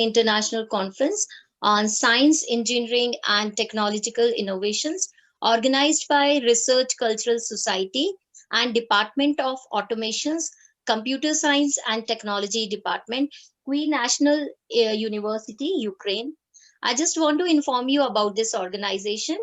International Conference on Science, Engineering, and Technological Innovations, organized by Research Cultural Society and Department of Automations, Computer Science and Technology Department, Queen National University, Ukraine. I just want to inform you about this organization.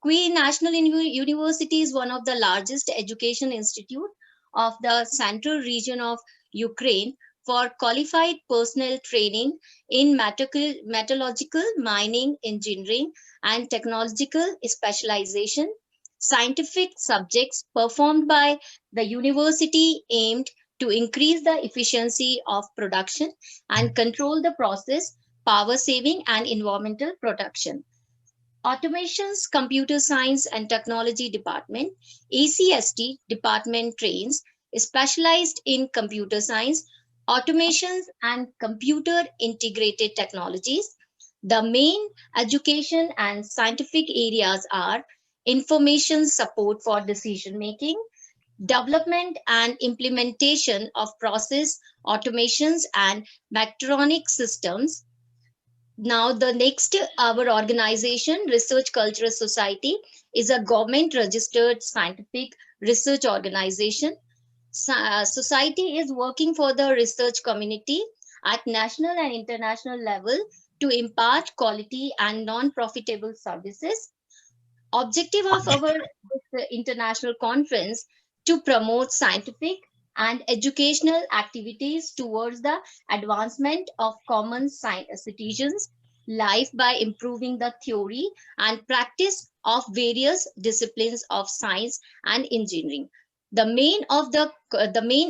Queen National University is one of the largest education institute of the central region of Ukraine for qualified personnel training in metallurgical, mining, engineering, and technological specialization. Scientific subjects performed by the university aimed to increase the efficiency of production and control the process, power saving, and environmental protection. Automation's Computer Science and Technology Department, ACST department trains specialized in computer science, automations, and computer integrated technologies. The main education and scientific areas are information support for decision making, development and implementation of process automations and mechatronic systems. Now, the next, our organization, Research Cultural Society, is a government registered scientific research organization. Society is working for the research community at national and international level to impart quality and non-profitable services. Objective of our international conference to promote scientific and educational activities towards the advancement of common citizens life by improving the theory and practice of various disciplines of science and engineering. The main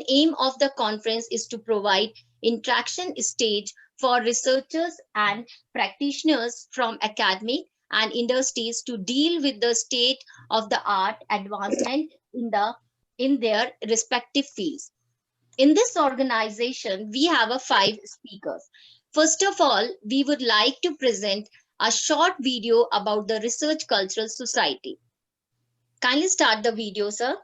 aim of the conference is to provide interaction stage for researchers and practitioners from academic and industries to deal with the state of the art advancement in their respective fields. In this organization, we have five speakers. First of all, we would like to present a short video about the Research Cultural Society. Kindly start the video, sir.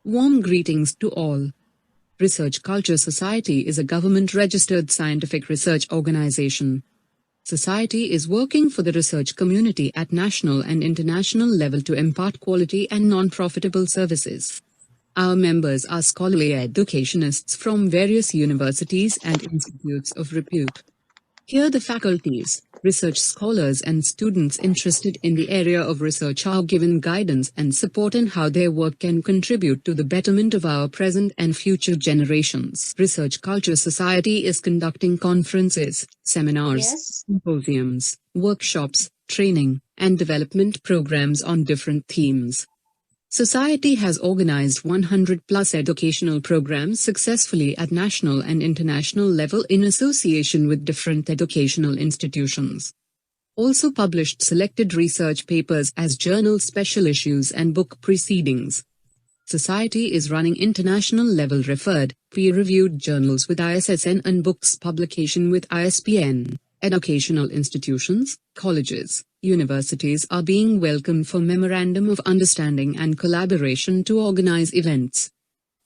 Warm greetings to all. Research Culture Society is a government-registered scientific research organization. Society is working for the research community at national and international level to impart quality and non-profitable services. Our members are scholarly educationists from various universities and institutes of repute. Here the faculties, research scholars and students interested in the area of research are given guidance and support in how their work can contribute to the betterment of our present and future generations. Research Culture Society is conducting conferences, seminars, symposiums, workshops, training, and development programs on different themes. Society has organized 100+ educational programs successfully at national and international level in association with different educational institutions. Also published selected research papers as journal special issues and book proceedings. Society is running international level referred, peer-reviewed journals with ISSN and books publication with ISBN. Educational institutions, colleges, universities are being welcomed for Memorandum of Understanding and collaboration to organize events.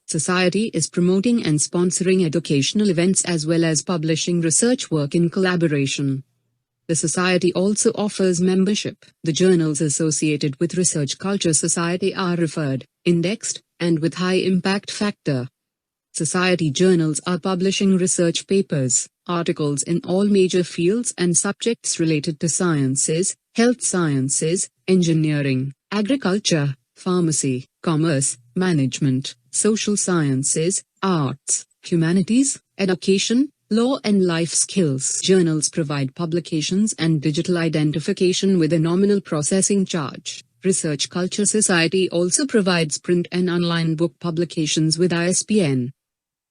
Society is promoting and sponsoring educational events as well as publishing research work in collaboration. The Society also offers membership. The journals associated with Research Culture Society are referred, indexed, and with high impact factor. Society journals are publishing research papers, articles in all major fields and subjects related to sciences, health sciences, engineering, agriculture, pharmacy, commerce, management, social sciences, arts, humanities, education, law and life skills. Journals provide publications and digital identification with a nominal processing charge. Research Culture Society also provides print and online book publications with ISBN.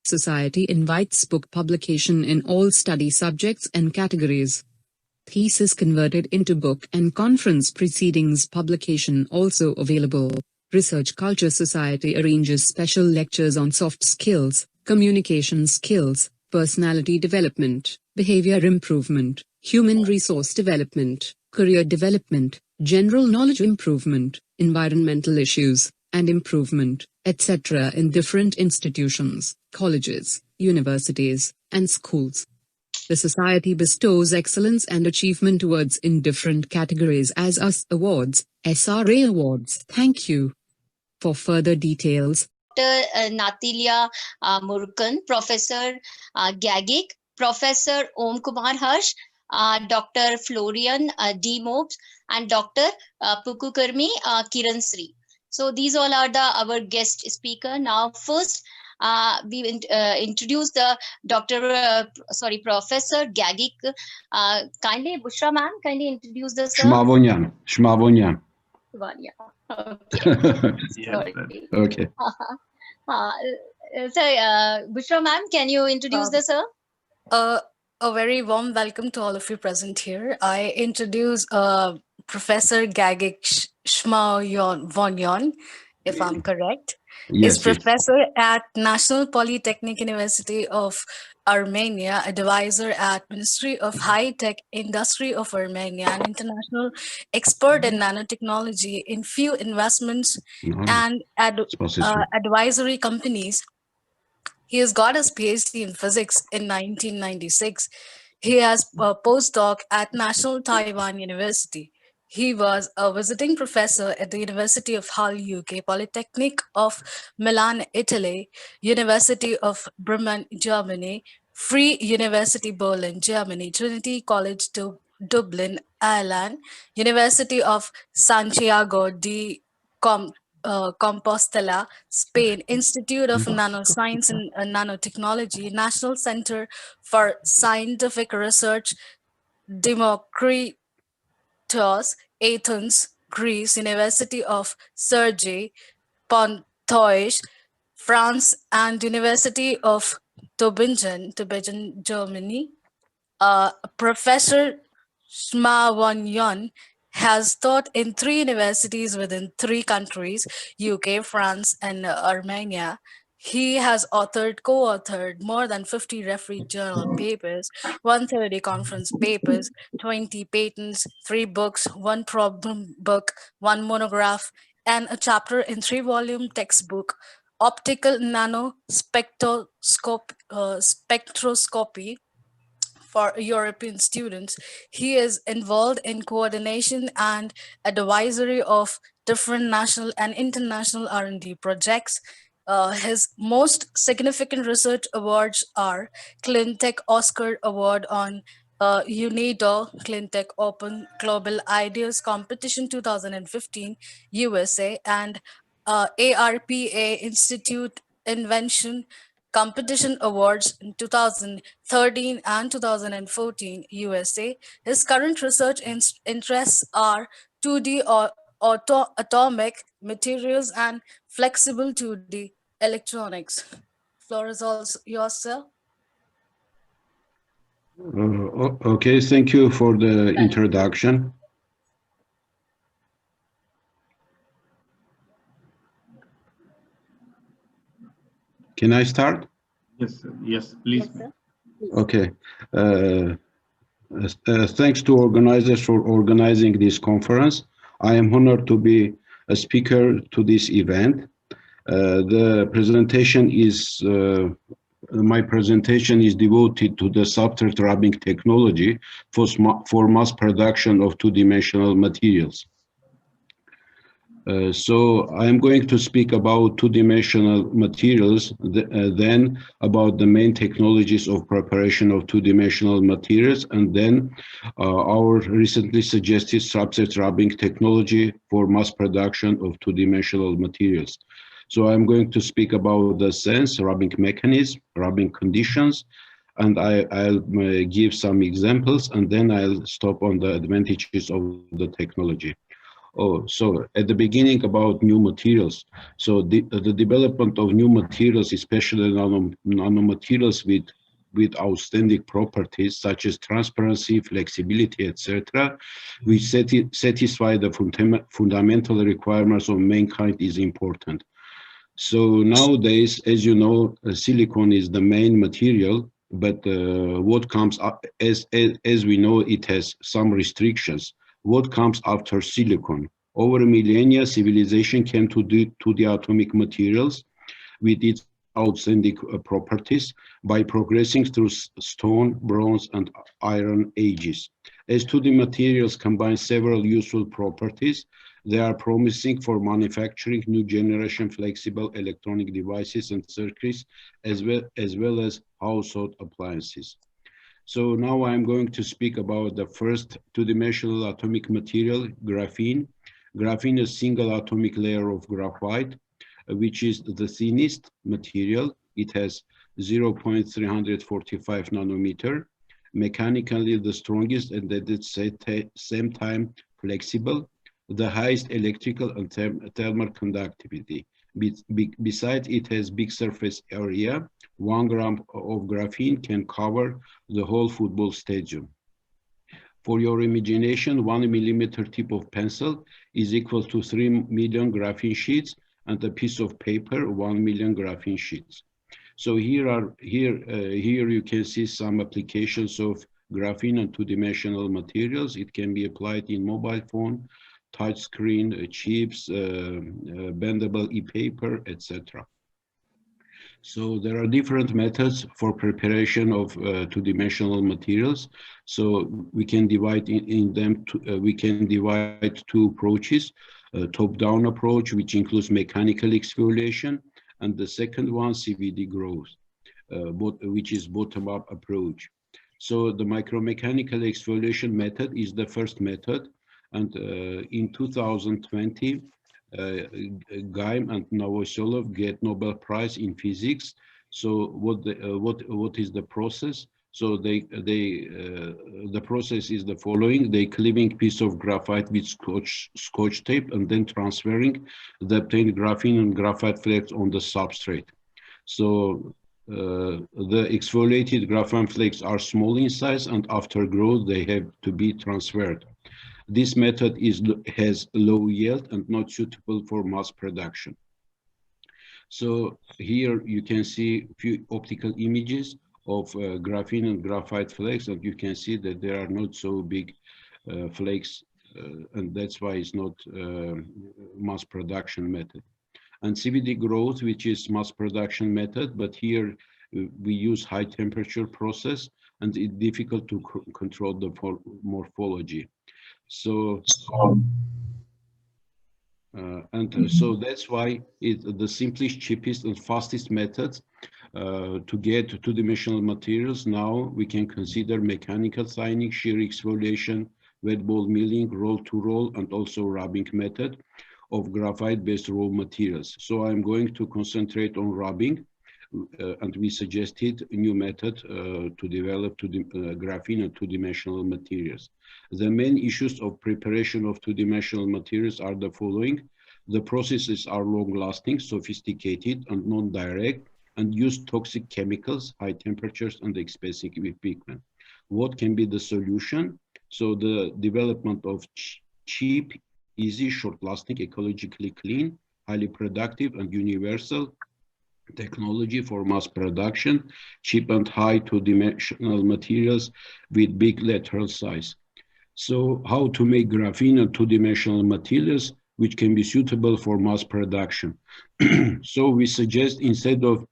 Society invites book publication in all study subjects and categories. Thesis converted into book and conference proceedings publication also available. Research Culture Society arranges special lectures on soft skills, communication skills, personality development, behavior improvement, human resource development, career development, general knowledge improvement, environmental issues, and improvement, etc. in different institutions, colleges, universities, and schools. The Society bestows excellence and achievement awards in different categories as US Awards, SRA Awards. Thank you. For further details, Dr. Natilia Murkan, Professor Gagik, Professor Om Kumar Harsh, Dr. Florian D. Mobs, and Dr. Pukukarmi Kiran Sri. So these all are our guest speaker. Now, first, we introduce the Professor Gagik. Kindly, Bushra ma'am, kindly introduce the sir. Shmavonyan. Shmavonyan. Okay. Sorry. Okay. Bushra ma'am, can you introduce the sir? A very warm welcome to all of you present here. I introduce Professor Gagik Shmavonyan, if I'm correct. Yes, Is professor at National Polytechnic University of Armenia, advisor at Ministry of High Tech Industry of Armenia, and international expert in nanotechnology in few investments and advisory companies. He has got his PhD in physics in 1996. He has a postdoc at National Taiwan University. He was a visiting professor at the University of Hull, UK, Polytechnic of Milan, Italy, University of Bremen, Germany, Free University Berlin, Germany, Trinity College Dublin, Ireland, University of Santiago de Compostela, Spain, Institute of Nanoscience and Nanotechnology, National Center for Scientific Research, Democritus, Athens, Greece, University of Sergi, Pontoise, France, and University of Tübingen, Germany. Professor Shmavonyan has taught in 3 universities within 3 countries, UK, France, and Armenia. He has co-authored more than 50 refereed journal papers, 130 conference papers, 20 patents, 3 books, 1 problem book, 1 monograph, and a chapter in 3-volume textbook, Optical Spectroscopy for European students. He is involved in coordination and advisory of different national and international R&D projects. His most significant research awards are Cleantech Oscar Award on UNIDO Cleantech Open Global Ideas Competition 2015 USA and ARPA Institute Invention Competition Awards in 2013 and 2014 USA. His current research interests are 2D or atomic materials and flexible 2D electronics. Floor is also yours, sir. Okay, thank you for the introduction. Can I start? Yes, yes, please. Yes, Okay. Thanks to organizers for organizing this conference. I am honored to be a speaker to this event. The presentation is my presentation is devoted to the substrate rubbing technology for mass production of two-dimensional materials. So I am going to speak about two-dimensional materials, then about the main technologies of preparation of two-dimensional materials, and then our recently suggested substrate rubbing technology for mass production of two-dimensional materials. So I'm going to speak about the sense, rubbing mechanism, rubbing conditions, and I'll give some examples, and then I'll stop on the advantages of the technology. Oh, so at the beginning about new materials. So the development of new materials, especially nanomaterials with with outstanding properties such as transparency, flexibility, etc., which satisfy the fundamental requirements of mankind is important. So nowadays, as you know, silicon is the main material, but what comes up, as we know, it has some restrictions. What comes after silicon? Over millennia, civilization came to the atomic materials with its outstanding properties by progressing through stone, bronze, and iron ages. As to the materials combine several useful properties, they are promising for manufacturing new generation flexible electronic devices and circuits, as well as household appliances. So now I'm going to speak about the first two-dimensional atomic material, graphene. Graphene is a single atomic layer of graphite, which is the thinnest material. It has 0.345 nanometer, mechanically the strongest and at the same time flexible, the highest electrical and thermal conductivity. Besides, it has big surface area. 1 gram of graphene can cover the whole football stadium. For your imagination, 1 millimeter tip of pencil is equal to 3 million graphene sheets, and a piece of paper, 1 million graphene sheets. So here you can see some applications of graphene and two-dimensional materials. It can be applied in mobile phone, touch screen, chips, bendable e-paper, etc. So there are different methods for preparation of two-dimensional materials. So we can divide we can divide two approaches: top-down approach, which includes mechanical exfoliation, and the second one, CVD growth, which is bottom-up approach. So the micromechanical exfoliation method is the first method, and in 2020, Gaim and Novoselov get Nobel Prize in physics. So what is the process? So the process is the following: they cleaving piece of graphite with scotch tape and then transferring the obtained graphene and graphite flakes on the substrate. So the exfoliated graphene flakes are small in size, and after growth they have to be transferred. This method has low yield and not suitable for mass production. So here you can see a few optical images of graphene and graphite flakes, and you can see that there are not so big flakes, and that's why it's not mass production method. And CVD growth, which is mass production method, but here we use high temperature process, and it's difficult to control the morphology. So so that's why the simplest, cheapest, and fastest methods to get two-dimensional materials. Now we can consider mechanical thinning, shear exfoliation, wet ball milling, roll-to-roll, and also rubbing method of graphite-based raw materials. So I'm going to concentrate on rubbing, and we suggested a new method to develop graphene and two-dimensional materials. The main issues of preparation of two-dimensional materials are the following. The processes are long-lasting, sophisticated, and non-direct, and use toxic chemicals, high temperatures, and expensive equipment. What can be the solution? So the development of cheap, easy, short-lasting, ecologically clean, highly productive, and universal technology for mass production, cheap and high two-dimensional materials with big lateral size. So how to make graphene and two-dimensional materials which can be suitable for mass production? So we suggest instead of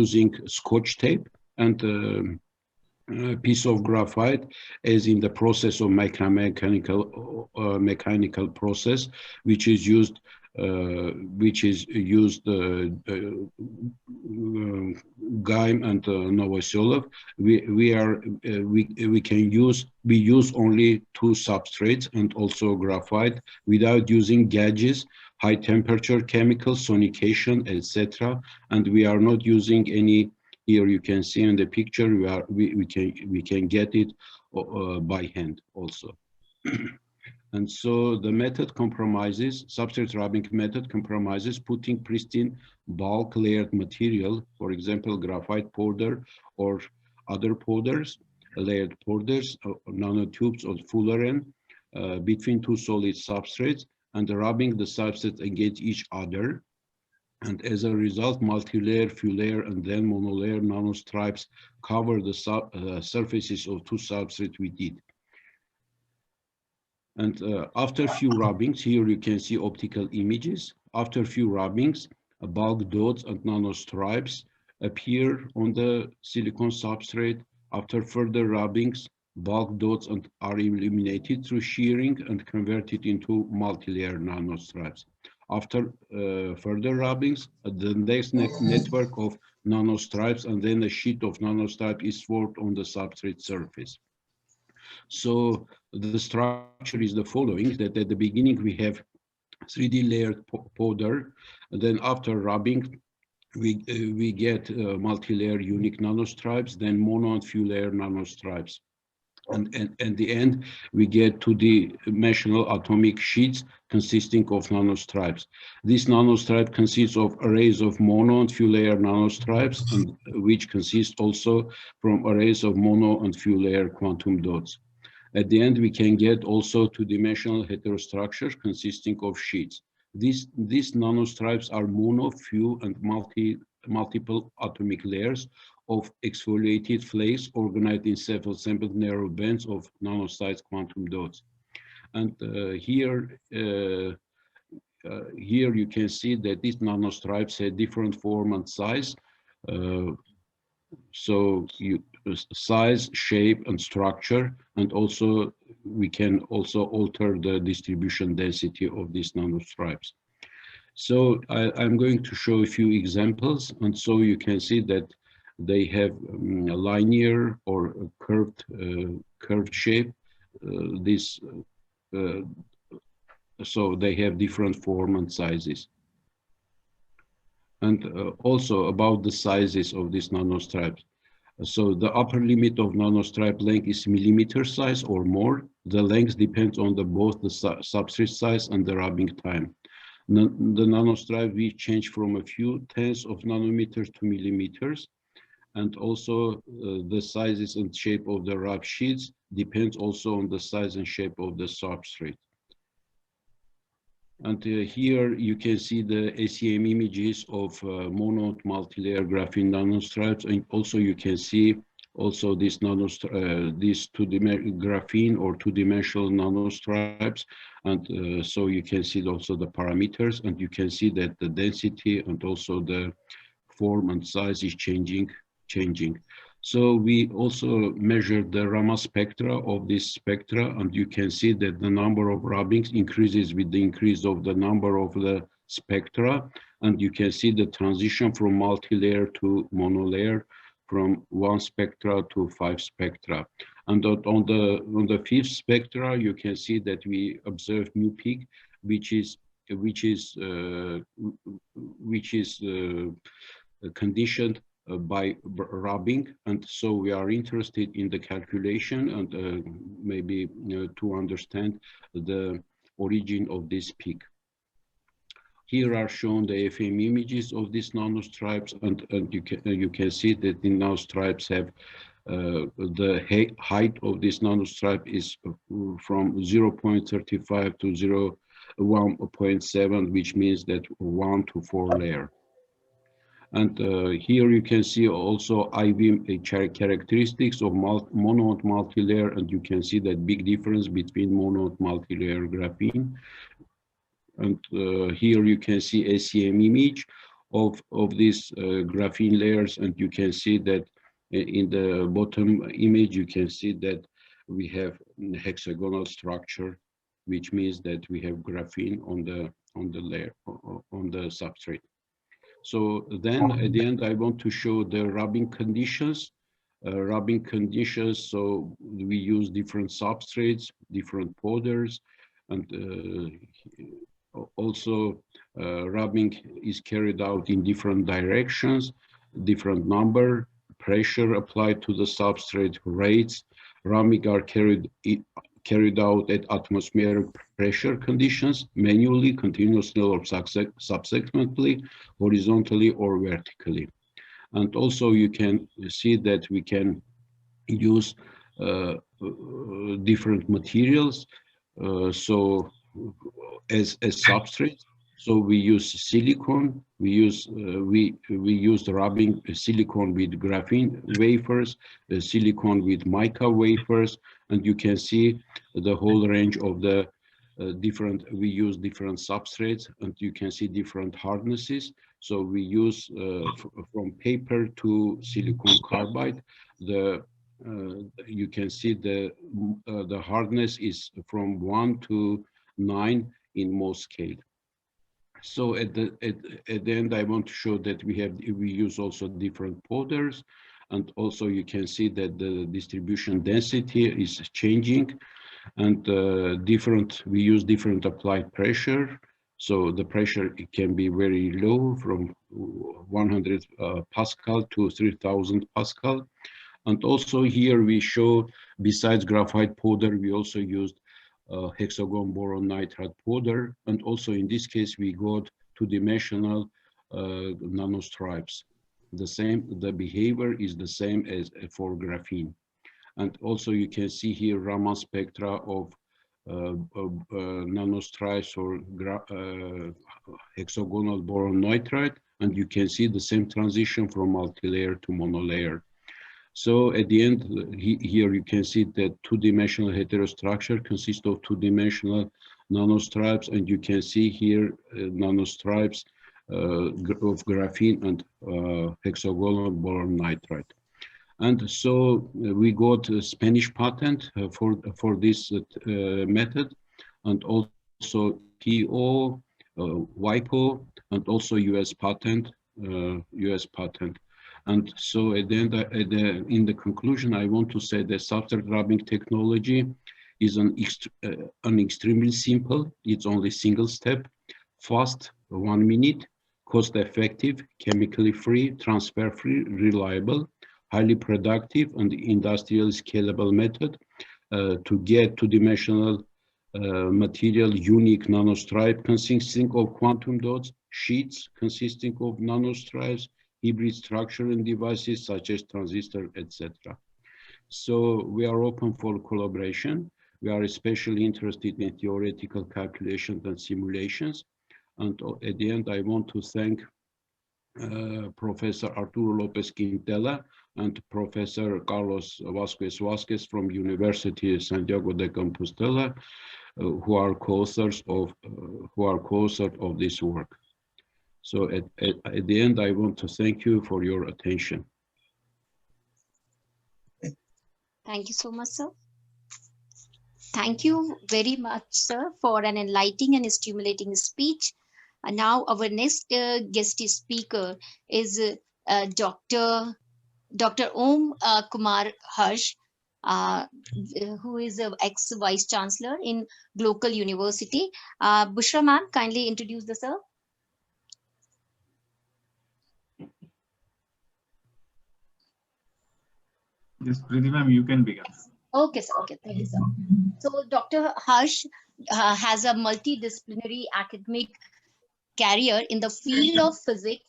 using scotch tape and a piece of graphite, as in the process of mechanical process, which is used Gaim and Novoselov, we use only two substrates and also graphite without using gauges, high temperature chemicals, sonication, etc. And we are not using any. Here you can see in the picture we can get it by hand also. And so the method compromises, substrate rubbing method compromises putting pristine bulk layered material, for example, graphite powder or other powders, layered powders, nanotubes or fullerene between two solid substrates and rubbing the substrates against each other. And as a result, multi-layer, few layer, and then monolayer nanostripes cover the surfaces of two substrates we did. And after few rubbings, here you can see optical images. After few rubbings, bulk dots and nanostripes appear on the silicon substrate. After further rubbings, bulk dots are eliminated through shearing and converted into multi-layer nanostripes. After further rubbings, the next network of nanostripes and then a sheet of nanostripe is formed on the substrate surface. So the structure is the following, that at the beginning we have 3D layered powder, and then after rubbing, we get multi-layer unique nanostripes, then mono and few layer nanostripes. And at the end, we get 2D-dimensional atomic sheets consisting of nanostripes. This nanostripe consists of arrays of mono and few layer nanostripes, and which consist also from arrays of mono and few layer quantum dots. At the end, we can get also two-dimensional heterostructures consisting of sheets. These nanostripes are mono, few, and multiple atomic layers of exfoliated flakes organized in several sampled narrow bands of nano-sized quantum dots. And here you can see that these nanostripes have different form and size. So size, shape, and structure, and also we can also alter the distribution density of these nanostripes. So I'm going to show a few examples, and so you can see that they have a linear or a curved shape. So they have different form and sizes. And also about the sizes of these nanostripes. So the upper limit of nanostripe length is millimeter size or more. The length depends on both the substrate size and the rubbing time. The nanostripe will change from a few tenths of nanometers to millimeters. And also the sizes and shape of the rub sheets depends also on the size and shape of the substrate. And here you can see the ACM images of mono multi-layer graphene nanostripes, and also you can see also this graphene or two-dimensional nanostripes, and so you can see also the parameters, and you can see that the density and also the form and size is changing. So we also measured the Raman spectra of this spectra, and you can see that the number of rubbings increases with the increase of the number of the spectra, and you can see the transition from multi-layer to monolayer, from 1 spectra to 5 spectra. And on the 5th spectra, you can see that we observe new peak, which is conditioned by rubbing, and so we are interested in the calculation and maybe to understand the origin of this peak. Here are shown the FM images of these nanostripes, and you can see that the nanostripes have the height of this nanostripe is from 0.35 to 1.7, which means that 1 to 4 layer. And here you can see also IV characteristics of mono and multi-layer, and you can see that big difference between mono and multi-layer graphene. And here you can see ACM image of these graphene layers, and you can see that in the bottom image you can see that we have hexagonal structure, which means that we have graphene on the layer on the substrate. So then at the end, I want to show the rubbing conditions. So we use different substrates, different powders, and also rubbing is carried out in different directions, different number, pressure applied to the substrate, rates. Rubbing are carried carried out at atmospheric pressure conditions, manually, continuously, or subsequently, horizontally or vertically. And also you can see that we can use different materials. So as substrates, so we use silicon. We use rubbing silicon with graphene wafers, silicon with mica wafers, and you can see the whole range of the different. We use different substrates, and you can see different hardnesses. So we use from paper to silicon carbide. You can see the hardness is from 1 to 9 in most scale. So at the end, I want to show that we use also different powders, and also you can see that the distribution density is changing, and we use different applied pressure. So the pressure, it can be very low, from 100 Pascal to 3000 Pascal. And also here we show, besides graphite powder, we also used hexagon boron nitride powder. And also in this case, we got two-dimensional nanostripes. The behavior is the same as for graphene. And also you can see here Raman spectra of nanostripes or hexagonal boron nitride. And you can see the same transition from multi-layer to monolayer. So at the end, here you can see that two-dimensional heterostructure consists of two-dimensional nanostripes, and you can see here nanostripes of graphene and hexagonal boron nitride. And so we got a Spanish patent for this method, and also PO, WIPO, and also US patent. And so at the end, in the conclusion, I want to say that substrate rubbing technology is an extremely simple. It's only single step, fast, 1 minute, cost effective, chemically free, transfer free, reliable, highly productive, and industrially scalable method to get two-dimensional material, unique nanostripe consisting of quantum dots, sheets consisting of nanostripes, hybrid structure and devices such as transistor, etc. So we are open for collaboration. We are especially interested in theoretical calculations and simulations. And at the end, I want to thank Professor Arturo Lopez Quintela and Professor Carlos Vasquez from University of Santiago de Compostela, who are co-authors of this work. So at the end, I want to thank you for your attention. Thank you so much, sir. Thank you very much, sir, for an enlightening and stimulating speech. And now our next guest speaker is Dr. Om Kumar Harsh, who is an ex-Vice Chancellor in Global University. Bushra ma'am, kindly introduce the sir. Yes, Preeti ma'am, you can begin. Okay, sir. Okay, thank you, sir. So Dr. Harsh has a multidisciplinary academic career in the field of physics,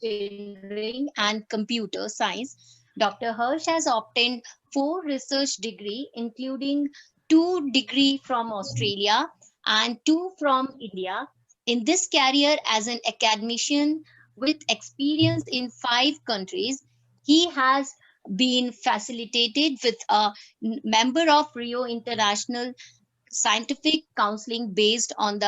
engineering, and computer science. Dr. Harsh has obtained 4 research degrees, including 2 degrees from Australia and 2 from India. In this career as an academician with experience in 5 countries, he has been facilitated with a member of Rio International Scientific Counseling based on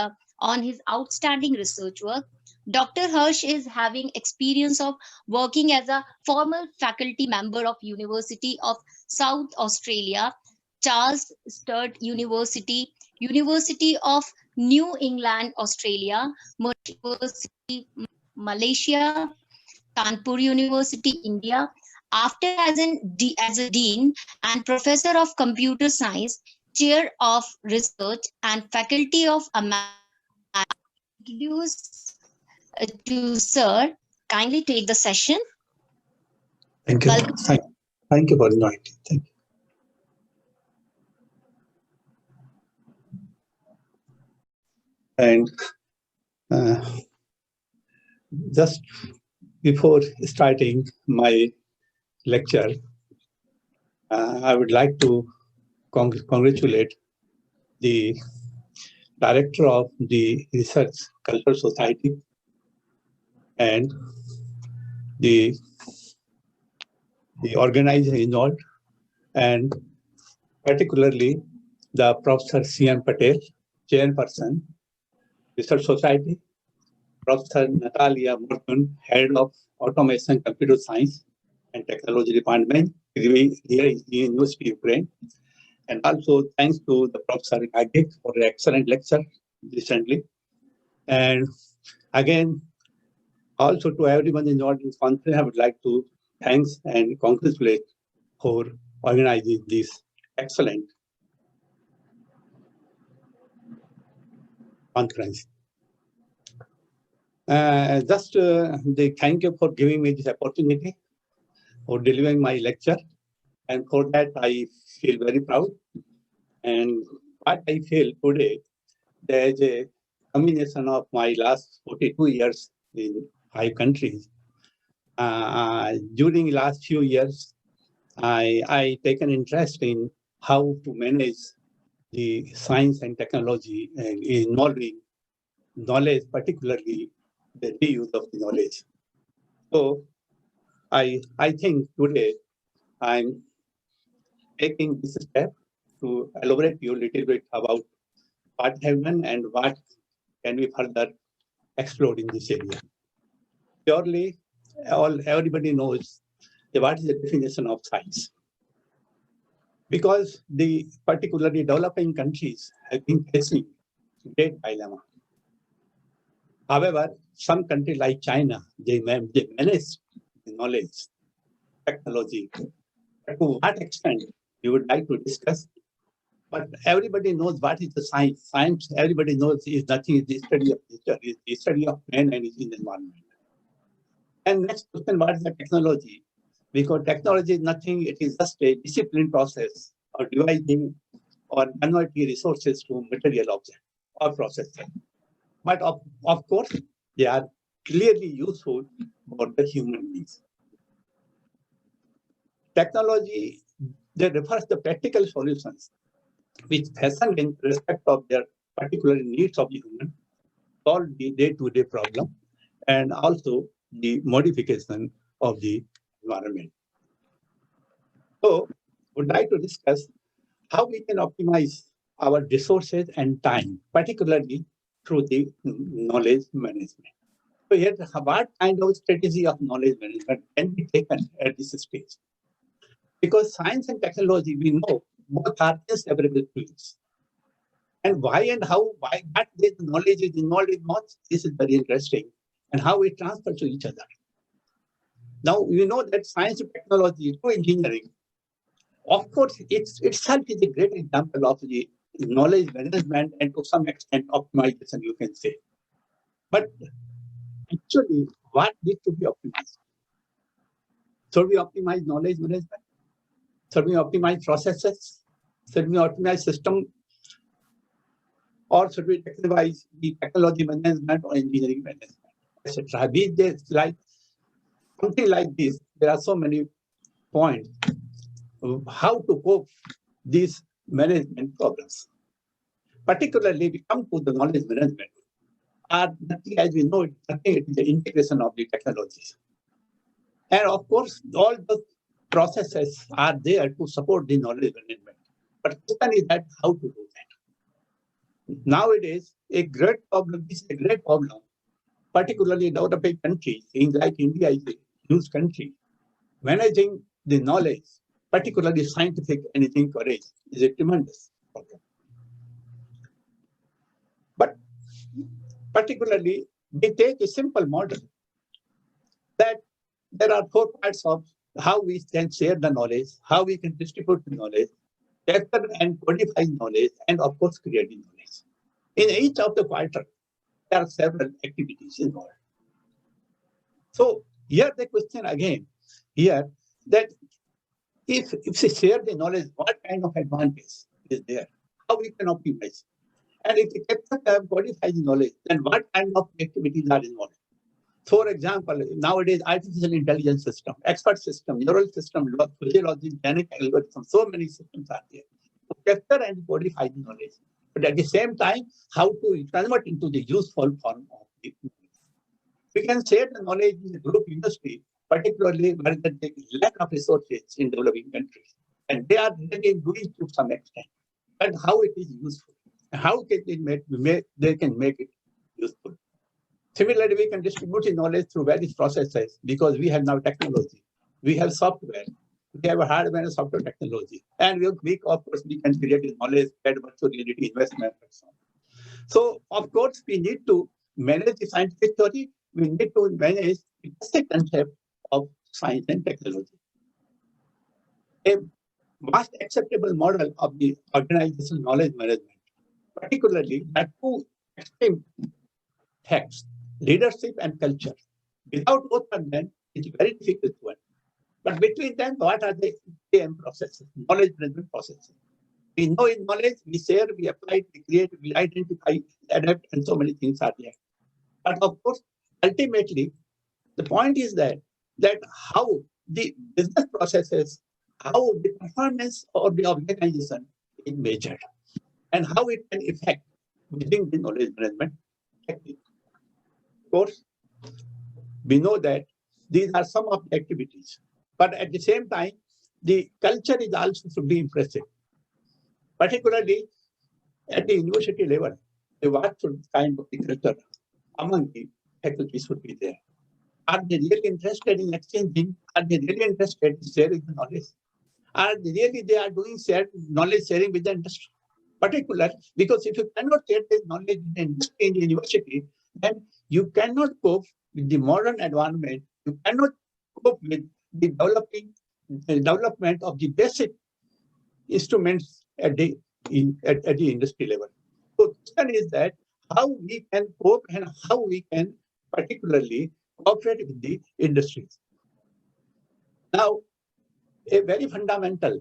his outstanding research work. Dr. Harsh is having experience of working as a former faculty member of University of South Australia, Charles Sturt University, University of New England, Australia, University, Malaysia, Kanpur University, India. After as a dean and professor of computer science, chair of research and faculty of introduce to sir. Kindly take the session. Thank you. Thank you for inviting. Thank you. And just before starting my lecture, I would like to congratulate the director of the Research Cultural Society and the organizer involved, and particularly the Professor C.M. Patel, chairperson, Research Society, Professor Natalia Morton, head of Automation, Computer Science and Technology Department, here in the University of Ukraine. And also thanks to the Professor Agik for the excellent lecture recently. And again, also to everyone involved in this conference, I would like to thank and congratulate for organizing this excellent conference. Thank you for giving me this opportunity for delivering my lecture. And for that, I feel very proud. And what I feel today, there is a combination of my last 42 years in 5 countries. During the last few years, I taken interest in how to manage the science and technology and involving knowledge, particularly the reuse of the knowledge. So I think today I'm taking this step to elaborate you a little bit about what have done and what can we further explore in this area. Purely, everybody knows what is the definition of science. Because the particularly developing countries have been facing great dilemma. However, some countries like China, they manage the knowledge, technology. To what extent you would like to discuss? But everybody knows what is the science. Science, everybody knows, is nothing, is the study of nature, is the study of man and his environment. And next question, what is the technology? Because technology is nothing, it is just a disciplined process of dividing or converting resources to material object or processing. But of course, they are clearly useful for the human beings. Technology, they refers to practical solutions which fashioned in respect of their particular needs of the human, solve the day-to-day problem, and also the modification of the environment. So, would like to discuss how we can optimize our resources and time, particularly through the knowledge management. So here, what kind of strategy of knowledge management can be taken at this stage? Because science and technology, we know, both are inseparable fields. And why and how, why that this knowledge is involved in what, this is very interesting, and how it transfers to each other. Now, we know that science and technology to engineering, of course, itself is a great example of the knowledge management and to some extent optimization, you can say. But actually, what needs to be optimized? Should we optimize knowledge management? Should we optimize processes? Should we optimize system? Or should we optimize the technology management or engineering management, etc.? These days, like something like this, there are so many points of how to cope these management problems. Particularly, we come to the knowledge management. Nothing, as we know, nothing, it is the integration of the technologies. And of course, all the processes are there to support the knowledge management. But the question is that how to do that. Nowadays, a great problem is a great problem, particularly in developing countries, things like India is a huge country. Managing the knowledge, particularly scientific and courage, is a tremendous problem. But particularly, we take a simple model that there are 4 parts of how we can share the knowledge, how we can distribute the knowledge, gather and codify knowledge, and of course, create the knowledge. In each of the quarter, there are several activities involved. So here the question again, here that if we share the knowledge, what kind of advantage is there? How we can optimize? And if the capture codifies knowledge, then what kind of activities are involved? For example, nowadays, artificial intelligence system, expert system, neural system, physiology, genetic algorithm, so many systems are there to capture and codify the knowledge. But at the same time, how to convert into the useful form of the knowledge. We can share the knowledge in the group industry, particularly where there is lack of resources in developing countries. And they are really doing to some extent. But how it is useful, how can they can make it useful. Similarly, we can distribute the knowledge through various processes because we have now technology. We have software. We have a hardware and software technology. And we of course, we can create the knowledge, get virtual reality investment, and so on. So, of course, we need to manage the scientific theory. We need to manage the basic concept of science and technology. A most acceptable model of the organizational knowledge management, particularly that two extreme facts, leadership and culture. Without both of them, it's very difficult to understand. But between them, what are the AM processes, knowledge management processes? We know in knowledge, we share, we apply, we create, we identify, adapt, and so many things are there. But of course, ultimately, the point is that how the business processes, how the performance of the organization is measured, and how it can affect within the knowledge management technique. Of course, we know that these are some of the activities, but at the same time, the culture is also should be impressive. Particularly at the university level, what kind of the culture among the faculty should be there? Are they really interested in exchanging? Are they really interested in sharing the knowledge? Are they are doing knowledge sharing with the industry? Particularly because if you cannot share this knowledge in the university, then you cannot cope with the modern environment. You cannot cope with the development of the basic instruments at the industry level. So the question is that how we can cope and how we can particularly cooperate with the industries. Now, a very fundamental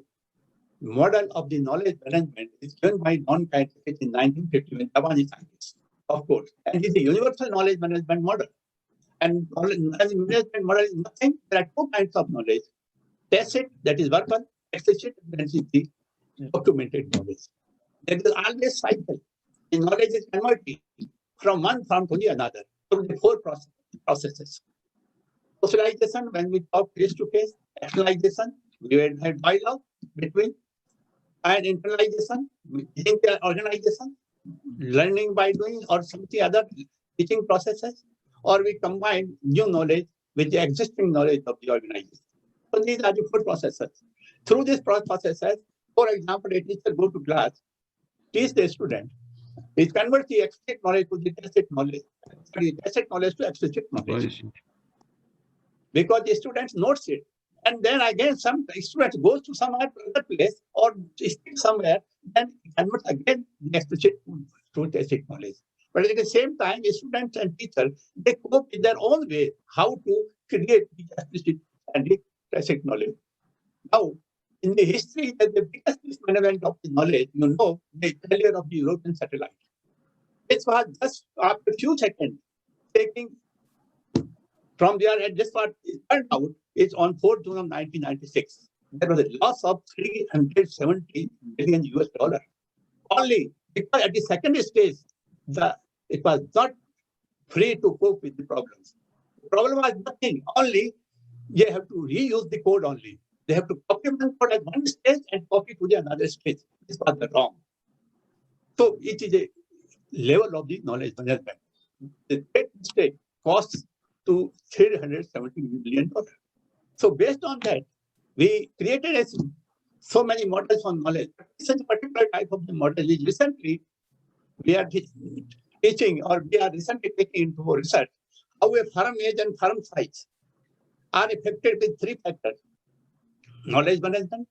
model of the knowledge management is given by non-scientific in 1950 when Japanese scientists, of course, and it's a universal knowledge management model. And knowledge management model is nothing. There are two kinds of knowledge: tacit, that is verbal; explicit, that is the documented knowledge. There is always cycle. The knowledge is converted from one form to the another through the four processes. Socialization, when we talk face to face; externalization, we have dialogue between; and internalization, within the organization, learning by doing or something other teaching processes, or we combine new knowledge with the existing knowledge of the organization. So these are the four processes. Through these processes, for example, a teacher go to class, teach the student, it converts the explicit knowledge to the tacit knowledge, tacit knowledge to explicit knowledge. Because the students notes it. And then again, some students goes to some other place or somewhere, then converts again the explicit to tacit knowledge. But at the same time, the students and teachers, they cope in their own way how to create the explicit and the tacit knowledge. Now, in the history, the biggest mismanagement of the knowledge, the failure of the European satellite. It was just after a few seconds, taking from there, and just what it turned out is on 4th June of 1996, there was a loss of $370 million US. Only because at the second stage, it was not free to cope with the problems. The problem was nothing, only they have to reuse the code only. They have to copy one code at one stage and copy to the another stage. This was the wrong. So it is a level of the knowledge management. The great mistake costs to $370 million. So based on that, we created so many models on knowledge. Such a particular type of the model is recently we are teaching, or we are recently taking into research how a firm age and firm size are affected with three factors: knowledge management,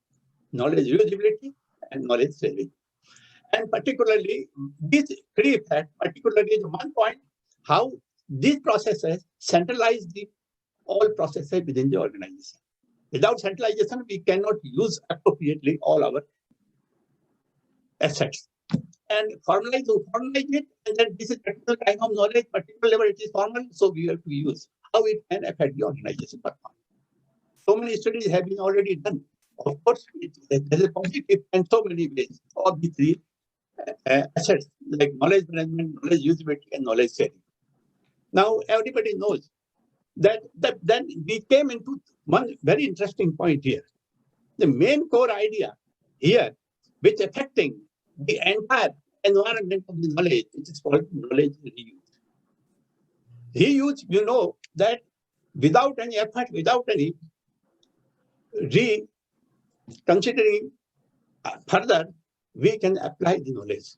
knowledge usability, and knowledge saving. And particularly, these three factors, particularly the one point, how these processes centralize all processes within the organization. Without centralization, we cannot use appropriately all our assets. and formalize it, and then this is technical kind of knowledge, particular level it is formal, so we have to use how it can affect the organization performance. So many studies have been already done. Of course, there's a positive and so many ways of the three assets like knowledge management, knowledge usability, and knowledge sharing. Now, everybody knows that then we came into one very interesting point here. The main core idea here, which affecting the entire environment of the knowledge, which is called knowledge reuse. Reuse, you know, that without any effort, without any considering further, we can apply the knowledge.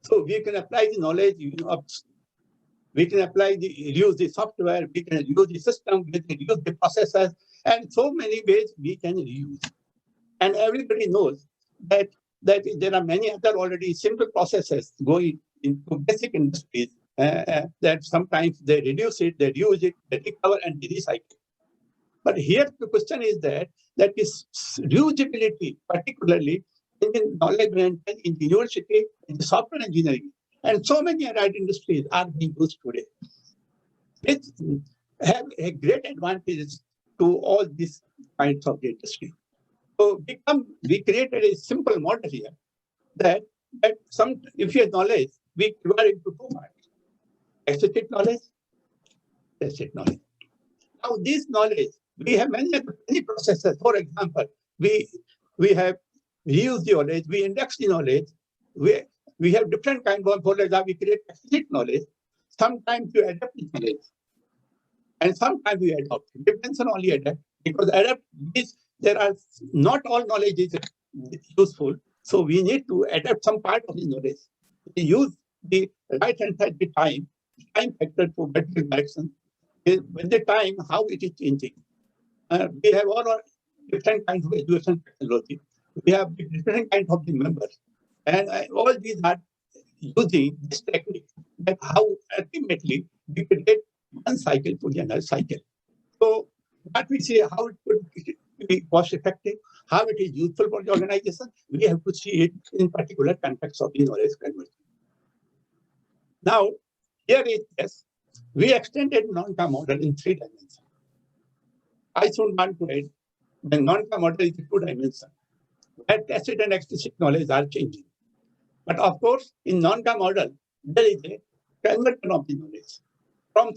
So we can apply the knowledge, we can apply use the software, we can use the system, we can use the processes, and so many ways we can reuse. And everybody knows that there are many other already simple processes going into basic industries that sometimes they reduce it, they reuse it, they recover and they recycle. But here the question is that is reusability, particularly in the knowledge management, in the university, in the software engineering, and so many other industries are being used today. It have a great advantage to all these kinds of the industry. So we created a simple model here that if you have knowledge, we divide into two parts: explicit knowledge, tacit knowledge. Now, this knowledge, we have many processes. For example, we have reused the knowledge, we index the knowledge, we have different kinds of knowledge. We create explicit knowledge. Sometimes you adapt the knowledge, and sometimes we adopt. It depends on only adapt, because adapt means there are not all knowledge is useful. So we need to adapt some part of the knowledge. We use the right hand side, the time factor for better interaction. With the time, how it is changing. We have all different kinds of education technology. We have different kinds of the members. And all these are using this technique, that how ultimately we create one cycle to the another cycle. So what we see, how it could be cost effective, how it is useful for the organization, we have to see it in particular context of the knowledge conversion. Now, here is yes, we extended non-CA model in 3 dimensions. I should not to add the non-CA model is 2 dimensions, where tacit and explicit knowledge are changing. But of course, in non-CA model, there is a conversion of the knowledge from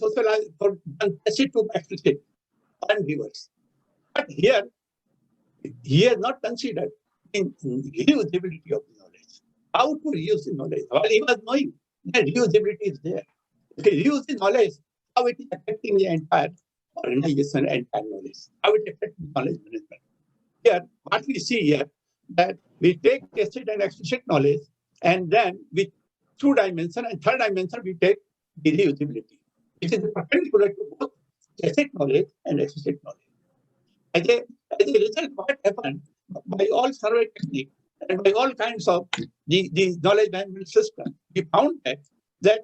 tacit to explicit and reverse. But here, he has not considered in reusability of the knowledge. How to reuse the knowledge? Well, he was knowing that reusability is there. If he reuse the knowledge, how it is affecting the entire organization and entire knowledge, how it affects knowledge management. Here, what we see here, that we take tacit and explicit knowledge, and then with 2 dimensions and 3rd dimension, we take the reusability. It is perpendicular to both tacit knowledge and explicit knowledge. As a result, what happened by all survey technique and by all kinds of the knowledge management system, we found that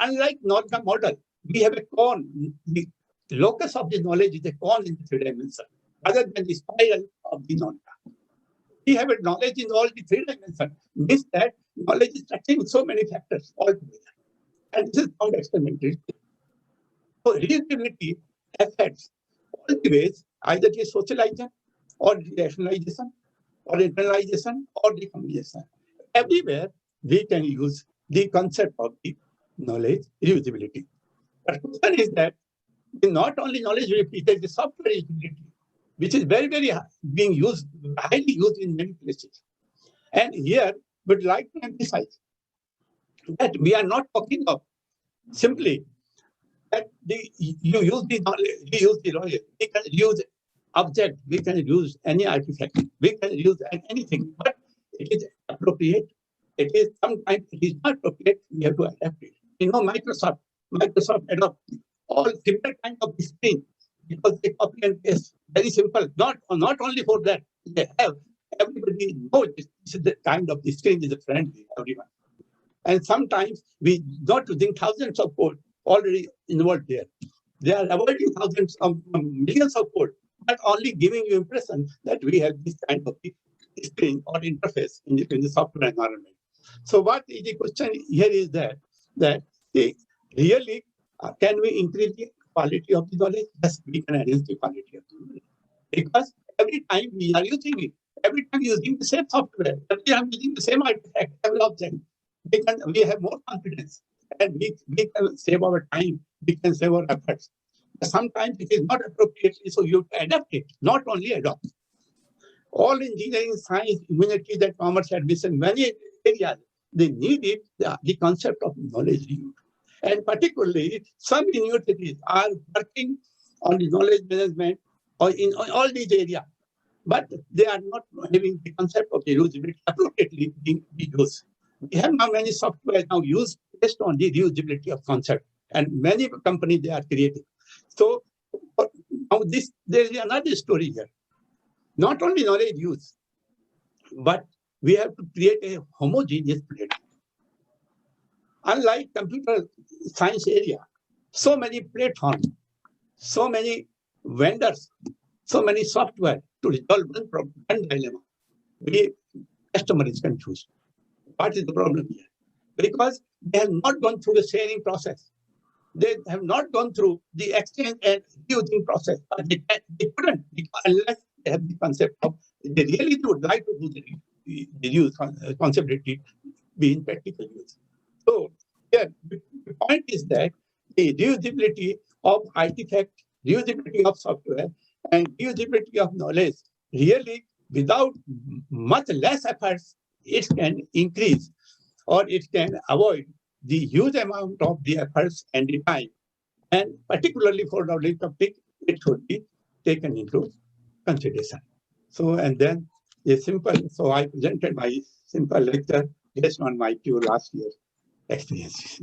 unlike non-CA model, we have a cone. The locus of the knowledge is a cone in the 3 dimensions, rather than the spiral of the non-CA. We have a knowledge in all the 3 dimensions. Means that knowledge is touching so many factors altogether. And this is found experimentally. So reusability affects all the ways, either the socialization or the rationalization or internalization or the communication. Everywhere we can use the concept of the knowledge reusability. But the question is that not only knowledge reusability, there is the software reusability, which is very, very being used, highly used in many places. And here, we'd like to emphasize that we are not talking of simply that you use the knowledge, we use the knowledge, we can use object, we can use any artifact, we can use anything, but it is appropriate. It is sometimes it is not appropriate, we have to adapt it. You know, Microsoft adopt all different kinds of screen because they copy and paste. Very simple. Not only for that, they have everybody knows this is the kind of the screen is friendly everyone. And sometimes we not using thousands of code already involved there. They are avoiding thousands of millions of code, but only giving you impression that we have this kind of screen or interface in the software environment. So what is the question here is that really can we increase the quality of the knowledge? Yes, we can enhance the quality of the knowledge. Because every time we are using it, every time using the same software, every time using the same artifact, every object, we have more confidence and we can save our time, we can save our efforts. Sometimes it is not appropriately, so you adapt it, not only adopt. All engineering, science, humanity, that commerce, admission, many areas, they need it, the concept of knowledge review. And particularly, some universities are working on the knowledge management or in all these areas, but they are not having the concept of the reusability appropriately being used. We have now many software now used based on the reusability of concept, and many companies they are creating. So now there is another story here. Not only knowledge use, but we have to create a homogeneous platform. Unlike computer science area, so many platforms, so many vendors, so many software to resolve one dilemma. Customer is confused. What is the problem here? Because they have not gone through the sharing process. They have not gone through the exchange and using process. They couldn't, unless they have the concept of, they really would like to do the use concept being practical use. So yeah, the point is that the reusability of artifact, reusability of software, and reusability of knowledge really, without much less efforts, it can increase or it can avoid the huge amount of the efforts and the time. And particularly for knowledge topic, it should be taken into consideration. So, and then so I presented my simple lecture based on my two last year experiences.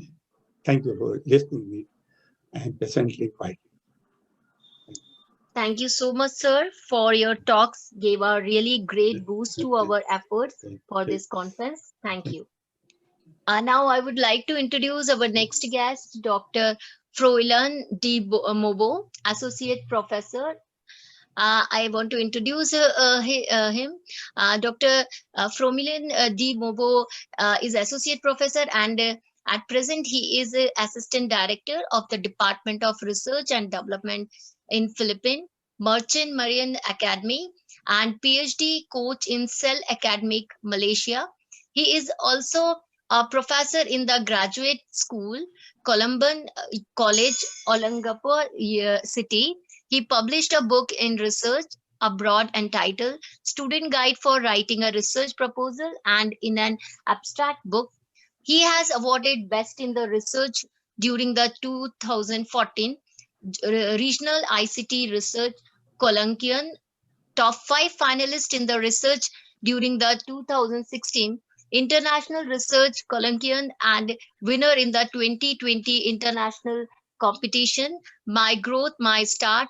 Thank you for listening to me and patiently quiet. Thank you so much, sir, for your talks. Gave a really great boost to our efforts for this conference. Thank you. Now I would like to introduce our next guest, Dr. Froilan D. Mobo, Associate Professor. I want to introduce him. Dr. Fromilan D. Mobo is Associate Professor, and at present he is Assistant Director of the Department of Research and Development in Philippine Merchant Marine Academy and PhD coach in Cell Academic Malaysia. He is also a professor in the graduate school, Columban College, Olangapur City. He published a book in research abroad entitled Student Guide for Writing a Research Proposal, and in an abstract book. He has awarded Best in the Research during the 2014 Regional ICT Research Colloquium, top 5 finalists in the research during the 2016 International Research Colloquium, and winner in the 2020 International Competition My Growth, My Start,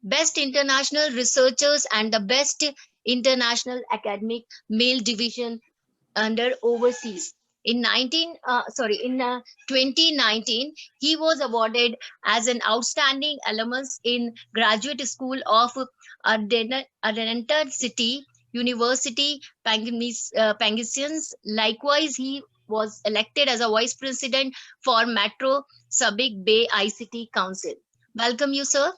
Best International Researchers, and the Best International Academic Male Division under Overseas. In 2019, he was awarded as an outstanding alumnus in Graduate School of Adenanta City University, Pangasius. Likewise, he was elected as a vice president for Metro Subic Bay ICT Council. Welcome you, sir.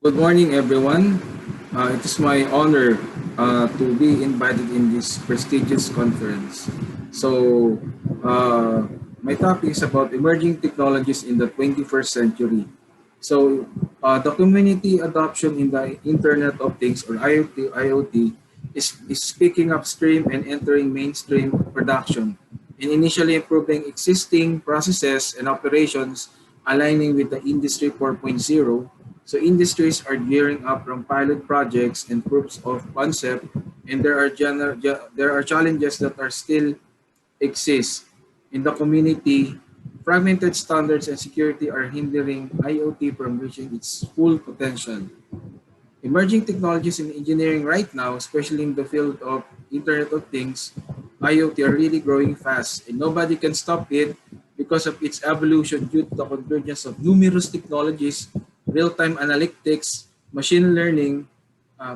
Good morning, everyone. It is my honor to be invited in this prestigious conference. So, my topic is about emerging technologies in the 21st century. So, the community adoption in the Internet of Things, or IoT is picking up stream and entering mainstream production, and initially improving existing processes and operations, aligning with the Industry 4.0. So industries are gearing up from pilot projects and proofs of concept, and there are challenges that are still exist in the community. Fragmented standards and security are hindering IoT from reaching its full potential. Emerging technologies in engineering right now, especially in the field of Internet of Things, IoT, are really growing fast, and nobody can stop it because of its evolution due to the convergence of numerous technologies, real-time analytics, machine learning,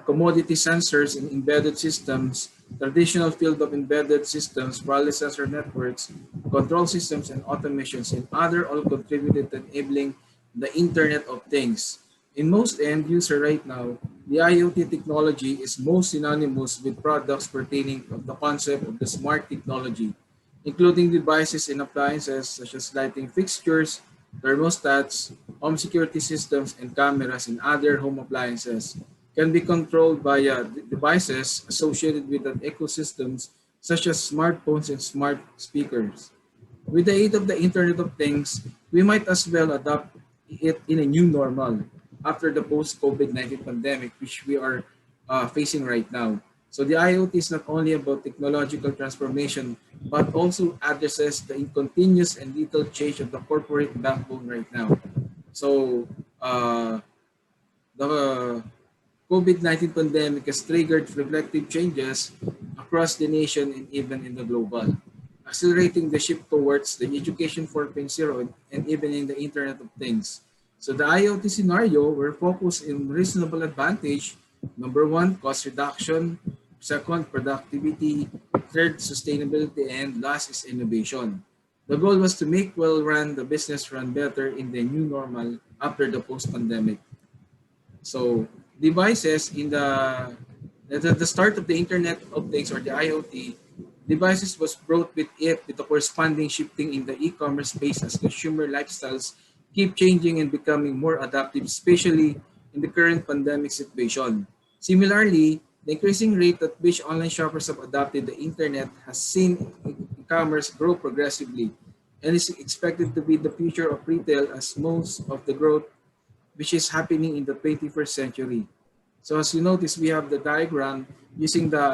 commodity sensors, and embedded systems traditional field of embedded systems, wireless sensor networks, control systems, and automations, and other all contributed to enabling the Internet of Things. In most end user right now, the IoT technology is most synonymous with products pertaining to the concept of the smart technology, including devices and appliances such as lighting fixtures, thermostats, home security systems, and cameras and other home appliances can be controlled via devices associated with an ecosystems such as smartphones and smart speakers. With the aid of the Internet of Things, we might as well adopt it in a new normal after the post-COVID-19 pandemic, which we are facing right now. So the IoT is not only about technological transformation, but also addresses the continuous and little change of the corporate backbone right now. So the COVID-19 pandemic has triggered reflective changes across the nation and even in the global, accelerating the shift towards the education 4.0 and even in the Internet of Things. So the IoT scenario, we're focused in reasonable advantage. Number one, cost reduction. Second, productivity. Third, sustainability. And last is innovation. The goal was to make well-run the business run better in the new normal after the post-pandemic. So devices in the start of the Internet of Things or the IoT, devices was brought with it with the corresponding shifting in the e-commerce space as consumer lifestyles keep changing and becoming more adaptive, especially in the current pandemic situation. Similarly, the increasing rate at which online shoppers have adopted the internet has seen e-commerce grow progressively and is expected to be the future of retail as most of the growth which is happening in the 21st century. So as you notice, we have the diagram using the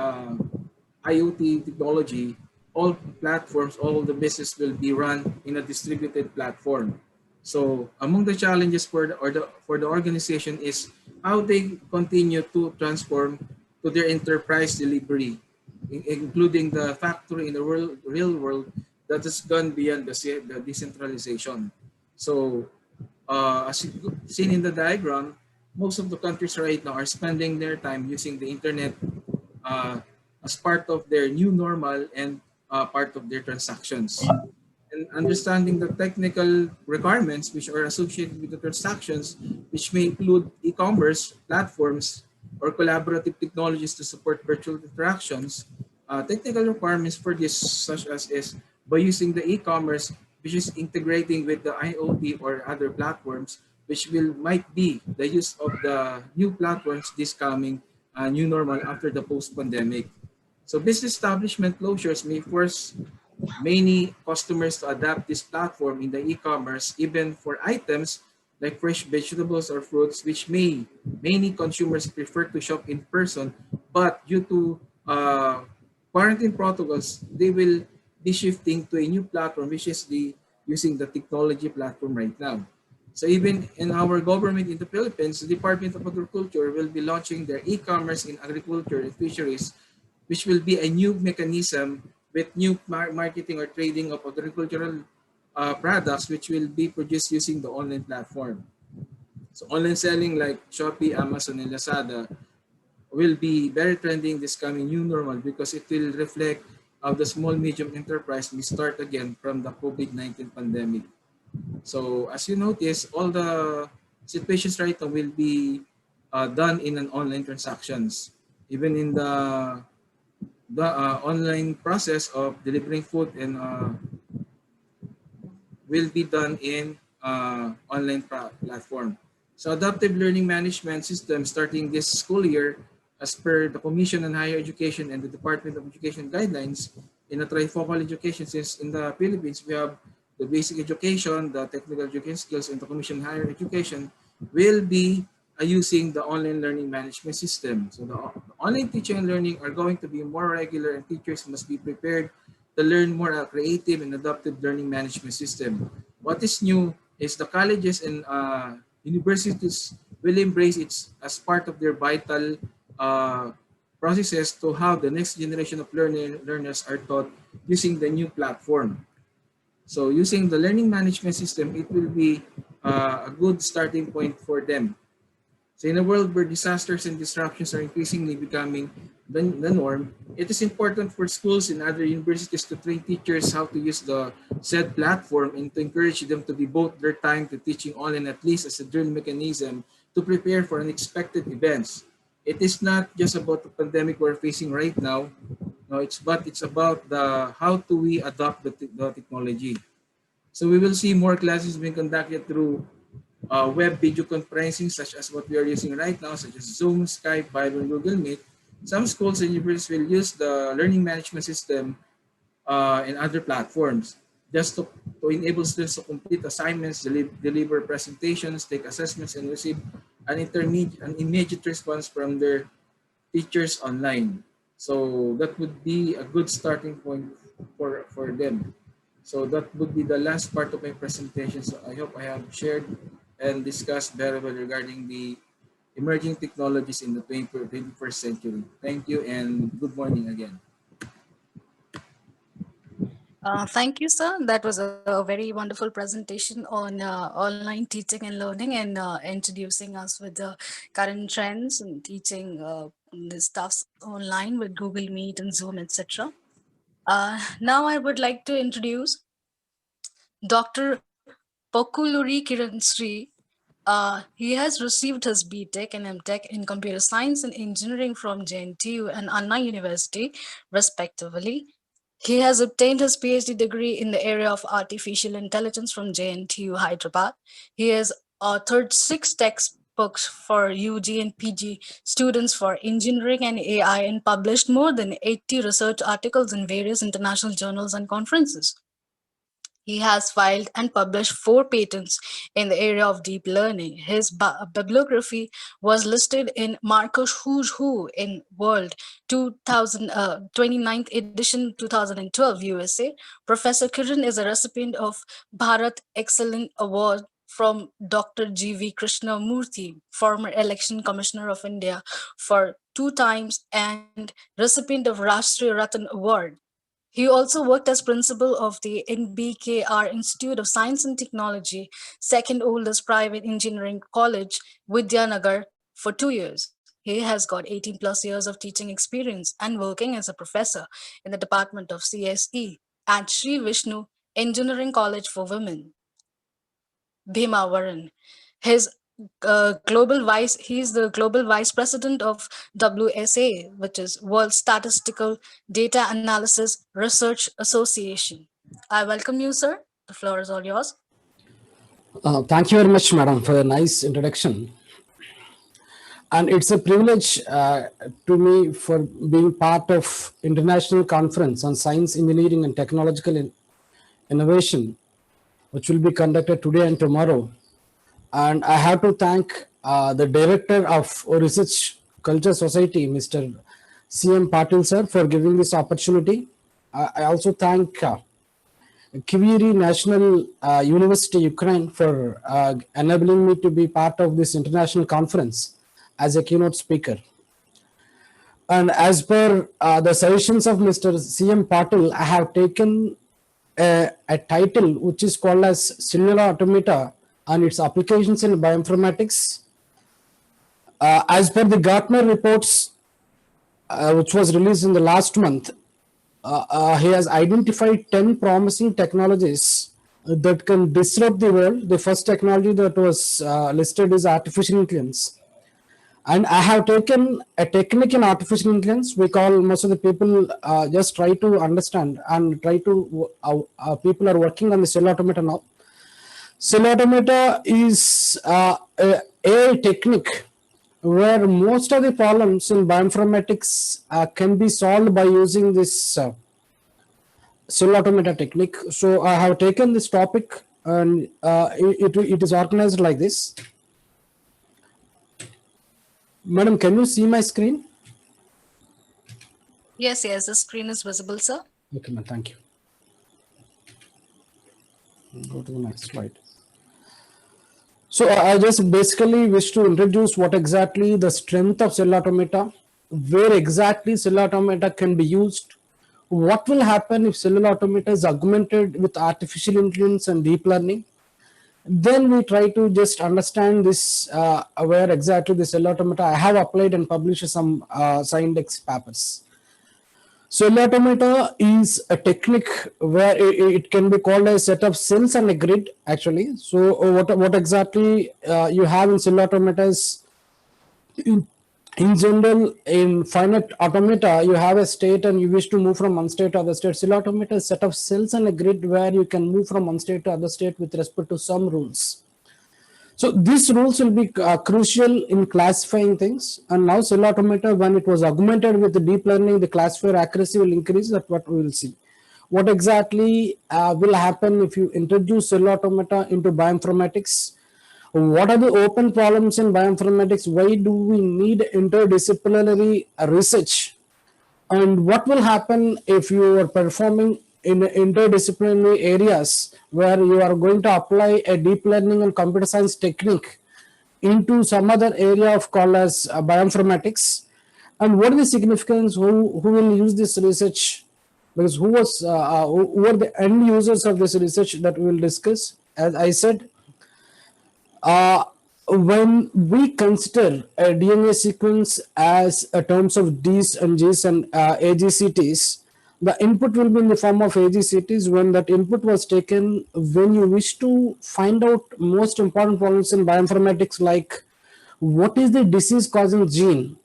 IoT technology. All platforms, all the business will be run in a distributed platform. So among the challenges for the organization is how they continue to transform to their enterprise delivery, including the factory in the real world that has gone beyond the decentralization. So as seen in the diagram, most of the countries right now are spending their time using the internet uh, as part of their new normal and part of their transactions. And understanding the technical requirements which are associated with the transactions, which may include e-commerce platforms or collaborative technologies to support virtual interactions. Technical requirements for this, such as is by using the e-commerce, which is integrating with the IoT or other platforms, which will might be the use of the new platforms this coming new normal after the post-pandemic. So business establishment closures may force many customers to adapt this platform in the e-commerce, even for items like fresh vegetables or fruits, which many consumers prefer to shop in person, but due to quarantine protocols, they will be shifting to a new platform, which is the using the technology platform right now. So even in our government in the Philippines, the Department of Agriculture will be launching their e-commerce in agriculture and fisheries, which will be a new mechanism with new marketing or trading of agricultural products, which will be produced using the online platform. So online selling like Shopee, Amazon, and Lazada will be very trending this coming new normal because it will reflect how the small medium enterprise will start again from the COVID-19 pandemic. So as you notice, all the situations right now will be done in an online transactions. Even in the online process of delivering food and will be done in online platform. So adaptive learning management system starting this school year as per the Commission on Higher Education and the Department of Education guidelines in a trifocal education, since in the Philippines we have the basic education, the technical education skills, and the Commission on Higher Education will be using the online learning management system. So the online teaching and learning are going to be more regular and teachers must be prepared to learn more creative and adaptive learning management system. What is new is the colleges and universities will embrace it as part of their vital uh, processes to how the next generation of learners are taught using the new platform. So using the learning management system, it will be a good starting point for them. So in a world where disasters and disruptions are increasingly becoming the norm, it is important for schools and other universities to train teachers how to use the said platform and to encourage them to devote their time to teaching online at least as a drill mechanism to prepare for unexpected events. It is not just about the pandemic we're facing right now. No, it's about the how do we adopt the technology. So we will see more classes being conducted through web video conferencing such as what we are using right now, such as Zoom, Skype, Viber, and Google Meet. Some schools and universities will use the learning management system and other platforms just to enable students to complete assignments, deliver presentations, take assessments, and receive an immediate response from their teachers online. So that would be a good starting point for them. So that would be the last part of my presentation. So I hope I have shared and discussed very well regarding the emerging technologies in the 21st century. Thank you and good morning again. Thank you, sir. That was a very wonderful presentation on online teaching and learning and introducing us with the current trends and teaching the stuffs online with Google Meet and Zoom, etc. Now I would like to introduce Dr. Pokuluri Kiran Sri. He has received his BTech and MTech in Computer Science and Engineering from JNTU and Anna University, respectively. He has obtained his PhD degree in the area of artificial intelligence from JNTU Hyderabad. He has authored 6 textbooks for UG and PG students for engineering and AI and published more than 80 research articles in various international journals and conferences. He has filed and published 4 patents in the area of deep learning. His bibliography was listed in Marcus Who's Who in World 29th edition 2012 USA. Professor Kiran is a recipient of Bharat Excellent Award from Dr. G.V. Krishnamurthy, former Election Commissioner of India, for 2 times and recipient of Rashtriya Ratan Award. He also worked as principal of the NBKR Institute of Science and Technology, second oldest private engineering college, Vidyanagar, for 2 years. He has got 18 plus years of teaching experience and working as a professor in the Department of CSE at Sri Vishnu Engineering College for Women, Bhimavaran. His he's the global vice president of WSA, which is World Statistical Data Analysis Research Association. I welcome you, sir. The floor is all yours. Thank you very much, madam, for a nice introduction. And it's a privilege to me for being part of International Conference on Science, Engineering and Technological Innovation, which will be conducted today and tomorrow. And I have to thank the director of Research Culture Society, Mr. C.M. Patil, sir, for giving this opportunity. I also thank Kiviri National University, Ukraine, for enabling me to be part of this international conference as a keynote speaker. And as per the suggestions of Mr. C.M. Patil, I have taken a title which is called as Cellular Automata and its applications in bioinformatics. As per the Gartner reports, which was released in the last month, he has identified 10 promising technologies that can disrupt the world. The first technology that was listed is artificial intelligence. And I have taken a technique in artificial intelligence. We call most of the people just try to understand and try to, people are working on the cell automata now. Cell automata is a technique where most of the problems in bioinformatics can be solved by using this cell automata technique. So I have taken this topic and it is organized like this. Madam, can you see my screen? Yes, the screen is visible, sir. Okay, ma'am, thank you. Go to the next slide. So I just basically wish to introduce what exactly the strength of cell automata, where exactly cell automata can be used, what will happen if cellular automata is augmented with artificial intelligence and deep learning, Then we try to just understand this, where exactly the cell automata. I have applied and published some Sciendex papers. Cell automata is a technique where it can be called a set of cells and a grid actually. So what exactly you have in cell automata is, in general, in finite automata, you have a state and you wish to move from one state to other state. Cell automata is a set of cells and a grid where you can move from one state to other state with respect to some rules. So these rules will be crucial in classifying things. And now cell automata, when it was augmented with the deep learning, the classifier accuracy will increase. That's what we will see. What exactly will happen if you introduce cell automata into bioinformatics? What are the open problems in bioinformatics? Why do we need interdisciplinary research? And what will happen if you are performing in interdisciplinary areas where you are going to apply a deep learning and computer science technique into some other area of called as bioinformatics? And what is the significance? Who will use this research? Because who are the end users of this research that we will discuss? As I said, when we consider a DNA sequence as a terms of Ds and Gs and AGCTs, the input will be in the form of AGCTs. When that input was taken, when you wish to find out most important problems in bioinformatics, like what is the disease causing gene,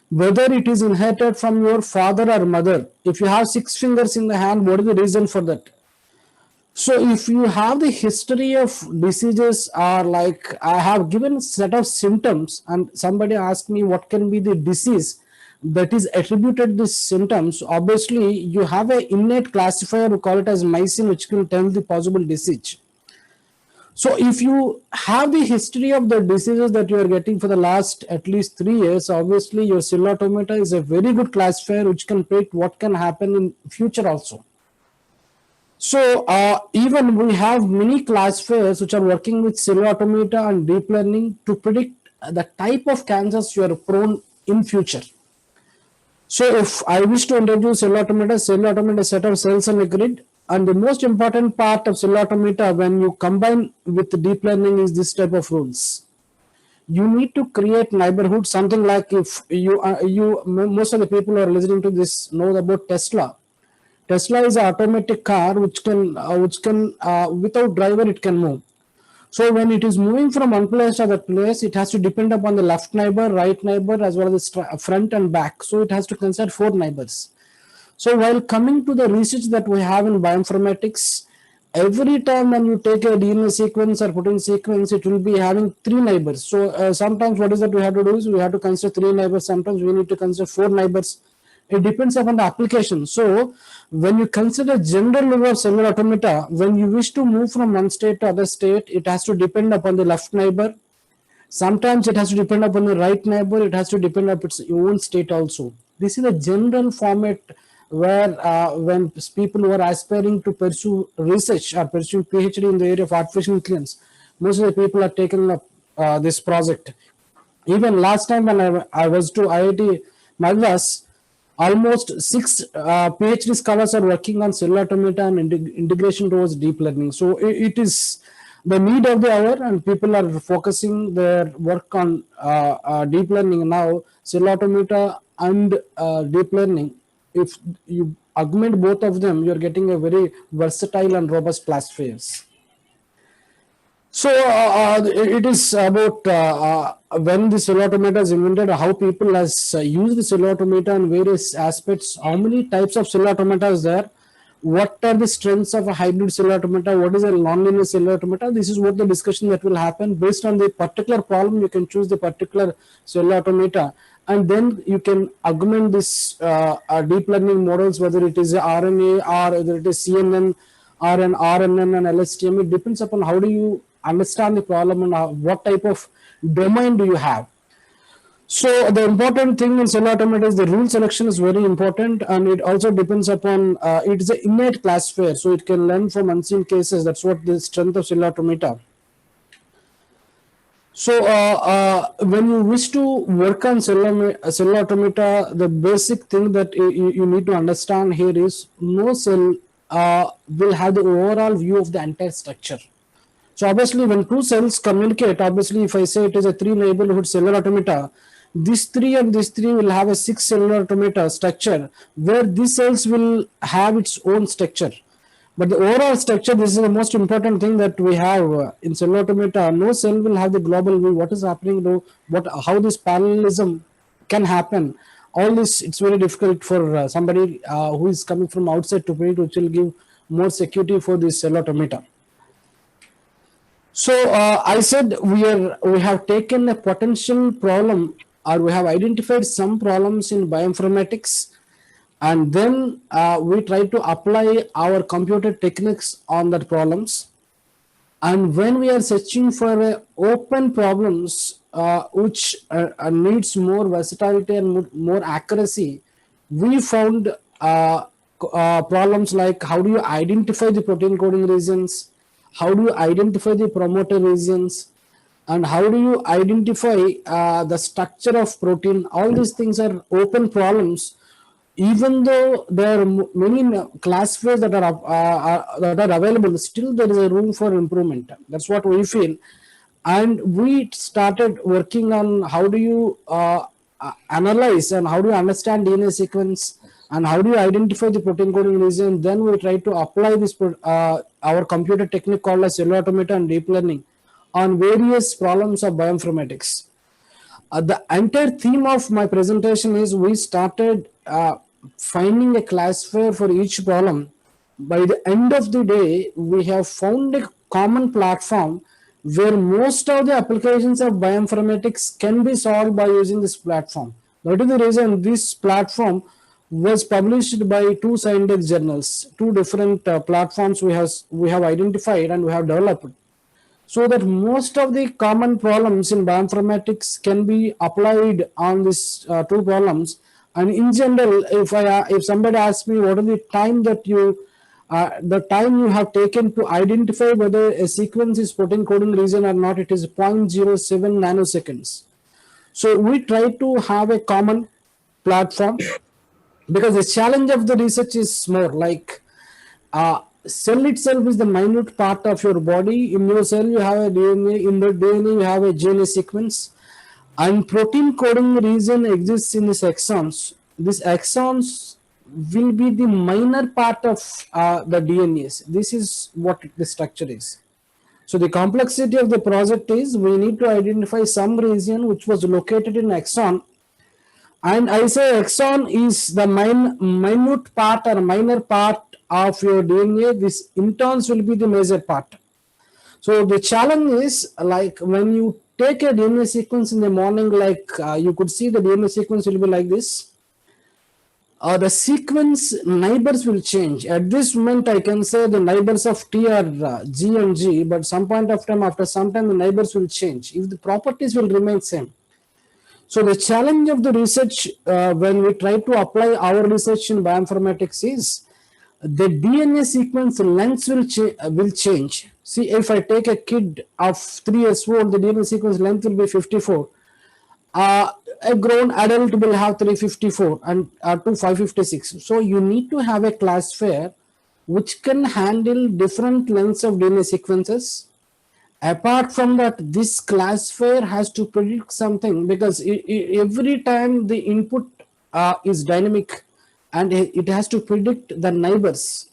whether it is inherited from your father or mother. If you have 6 fingers in the hand, what is the reason for that? So if you have the history of diseases, or like I have given a set of symptoms and somebody asked me what can be the disease that is attributed these symptoms, obviously you have an innate classifier, we call it as mycin, which can tell the possible disease. So if you have the history of the diseases that you are getting for the last at least 3 years, obviously your cell automata is a very good classifier which can predict what can happen in future also. So even we have many classifiers which are working with cell automata and deep learning to predict the type of cancers you are prone in future. So if I wish to introduce cell automata is a set of cells and a grid. And the most important part of cell automata when you combine with deep learning is this type of rules. You need to create neighborhoods, something like if most of the people who are listening to this know about Tesla. Tesla is an automatic car which can without driver it can move. So when it is moving from one place to other place, it has to depend upon the left neighbor, right neighbor, as well as the front and back. So it has to consider 4 neighbors. So while coming to the research that we have in bioinformatics, every time when you take a DNA sequence or protein sequence, it will be having 3 neighbors. So sometimes what is that we have to do is we have to consider 3 neighbors. Sometimes we need to consider 4 neighbors. It depends upon the application. So when you consider general level of cellular automata, when you wish to move from one state to other state, it has to depend upon the left neighbor. Sometimes it has to depend upon the right neighbor. It has to depend upon its own state also. This is a general format where when people who are aspiring to pursue research or pursue PhD in the area of artificial intelligence, most of the people are taking up this project. Even last time when I was to IIT Madras, almost 6 PhD scholars are working on cell automata and integration towards deep learning. So it is the need of the hour, and people are focusing their work on deep learning now. Cell automata and deep learning, if you augment both of them, you're getting a very versatile and robust classifiers. So it is about when the cell automata is invented, how people has used the cell automata in various aspects, how many types of cell automata is there, what are the strengths of a hybrid cell automata, what is a nonlinear cell automata. This is what the discussion that will happen. Based on the particular problem, you can choose the particular cell automata, and then you can augment this deep learning models, whether it is RNA or whether it is CNN or an RNN and LSTM. It depends upon how do you understand the problem and what type of domain do you have. So the important thing in cell automata is the rule selection is very important, and it also depends upon it is an innate classifier, so it can learn from unseen cases. That's what the strength of cell automata. So when you wish to work on cell automata, the basic thing that you need to understand here is no cell will have the overall view of the entire structure. So obviously when two cells communicate, obviously if I say it is a 3 neighborhood cellular automata, this 3 and this 3 will have a 6 cellular automata structure, where these cells will have its own structure. But the overall structure, this is the most important thing that we have in cellular automata. No cell will have the global view. What is happening to how this parallelism can happen. All this, it's very difficult for somebody who is coming from outside to predict, which will give more security for this cellular automata. So I said we have taken a potential problem, or we have identified some problems in bioinformatics, and then we try to apply our computer techniques on that problems. And when we are searching for open problems which needs more versatility and more accuracy, we found problems like how do you identify the protein coding regions, how do you identify the promoter regions, and how do you identify the structure of protein. All these things are open problems. Even though there are many classifiers that are available, still there is a room for improvement. That's what we feel. And we started working on how do you analyze and how do you understand DNA sequence and how do you identify the protein coding region. Then we try to apply this our computer technique called as cellular automata and deep learning on various problems of bioinformatics. The entire theme of my presentation is we started finding a classifier for each problem. By the end of the day, we have found a common platform where most of the applications of bioinformatics can be solved by using this platform. That is the reason this platform was published by two scientific journals, two different platforms we have identified and we have developed, so that most of the common problems in bioinformatics can be applied on these two problems. And in general, if somebody asks me what is the time that you have taken to identify whether a sequence is protein coding region or not, it is 0.07 nanoseconds. So we try to have a common platform, because the challenge of the research is more like cell itself is the minute part of your body. In your cell, you have a DNA. In the DNA, you have a DNA sequence. And protein coding region exists in these exons. These exons will be the minor part of the DNAs. This is what the structure is. So the complexity of the project is we need to identify some region which was located in exon. And I say exon is the minute part or minor part of your DNA. This interns will be the major part. So the challenge is like when you take a DNA sequence in the morning, like you could see the DNA sequence will be like this. The sequence neighbors will change. At this moment, I can say the neighbors of T are G and G, but some point of time, after some time, the neighbors will change. If the properties will remain same. So the challenge of the research when we try to apply our research in bioinformatics is the DNA sequence lengths will change. See, if I take a kid of 3 years old, the DNA sequence length will be 54. A grown adult will have 354 and to 556. So you need to have a classifier which can handle different lengths of DNA sequences. Apart from that, this classifier has to predict something, because every time the input is dynamic and it has to predict the neighbors.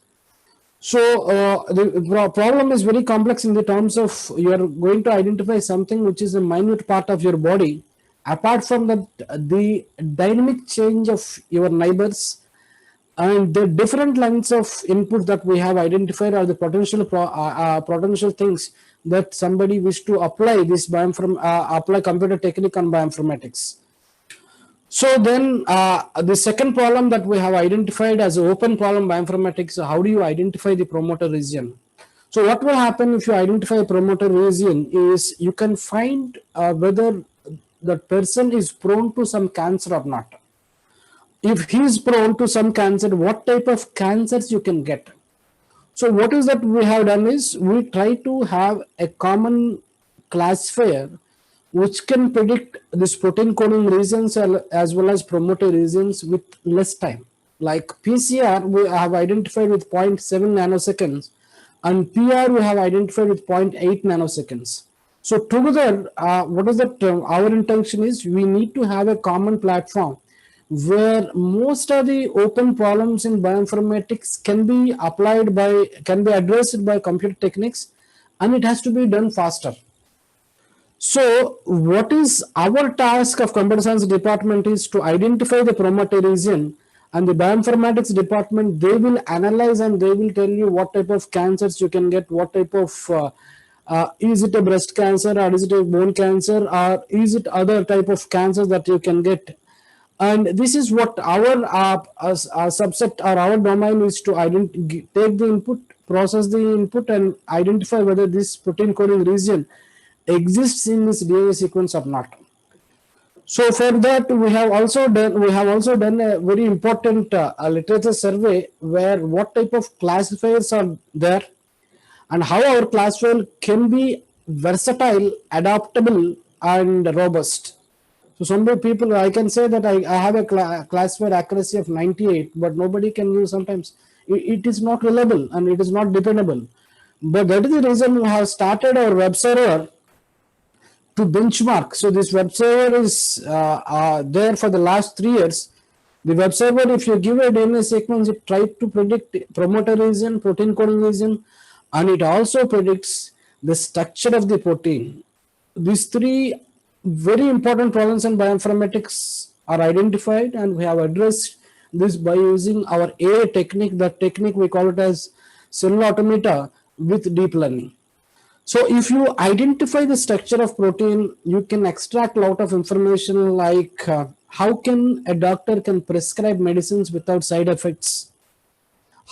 So the problem is very complex in the terms of you are going to identify something which is a minute part of your body. Apart from that, the dynamic change of your neighbors and the different lines of input that we have identified are the potential things that somebody wish to apply this apply computer technique on bioinformatics. So then the second problem that we have identified as an open problem bioinformatics, how do you identify the promoter region? So what will happen if you identify a promoter region is you can find whether that person is prone to some cancer or not. If he is prone to some cancer, what type of cancers you can get? So what is that we have done is we try to have a common classifier which can predict this protein coding regions as well as promoter regions with less time. Like PCR, we have identified with 0.7 nanoseconds, and PR we have identified with 0.8 nanoseconds. So together, what is that? Our intention is we need to have a common platform where most of the open problems in bioinformatics can be addressed by computer techniques, and it has to be done faster. So what is our task of computer science department is to identify the promoter region, and the bioinformatics department, they will analyze and they will tell you what type of cancers you can get, what type of is it a breast cancer, or is it a bone cancer, or is it other type of cancers that you can get. And this is what our subset or our domain is, to take the input, process the input, and identify whether this protein coding region exists in this DNA sequence or not. So for that, we have also done a very important literature survey, where what type of classifiers are there, and how our classifier can be versatile, adaptable, and robust. So some people, I can say that I have a classifier accuracy of 98, but nobody can use sometimes. It is not reliable and it is not dependable. But that is the reason we have started our web server to benchmark. So this web server is there for the last 3 years. The web server, if you give a DNA sequence, it tries to predict promoter region, protein coding region, and it also predicts the structure of the protein. These 3 very important problems in bioinformatics are identified, and we have addressed this by using our AI technique. That technique we call it as cellular automata with deep learning. So if you identify the structure of protein, you can extract a lot of information, like how can a doctor can prescribe medicines without side effects,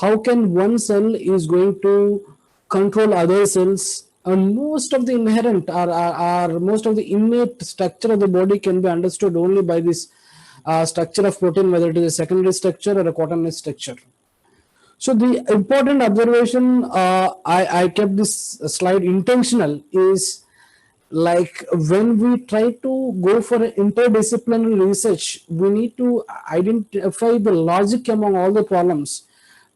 how can one cell is going to control other cells, and most of the inherent or most of the innate structure of the body can be understood only by this structure of protein, whether it is a secondary structure or a quaternary structure. So the important observation, I kept this slide intentional, is like when we try to go for interdisciplinary research, we need to identify the logic among all the problems.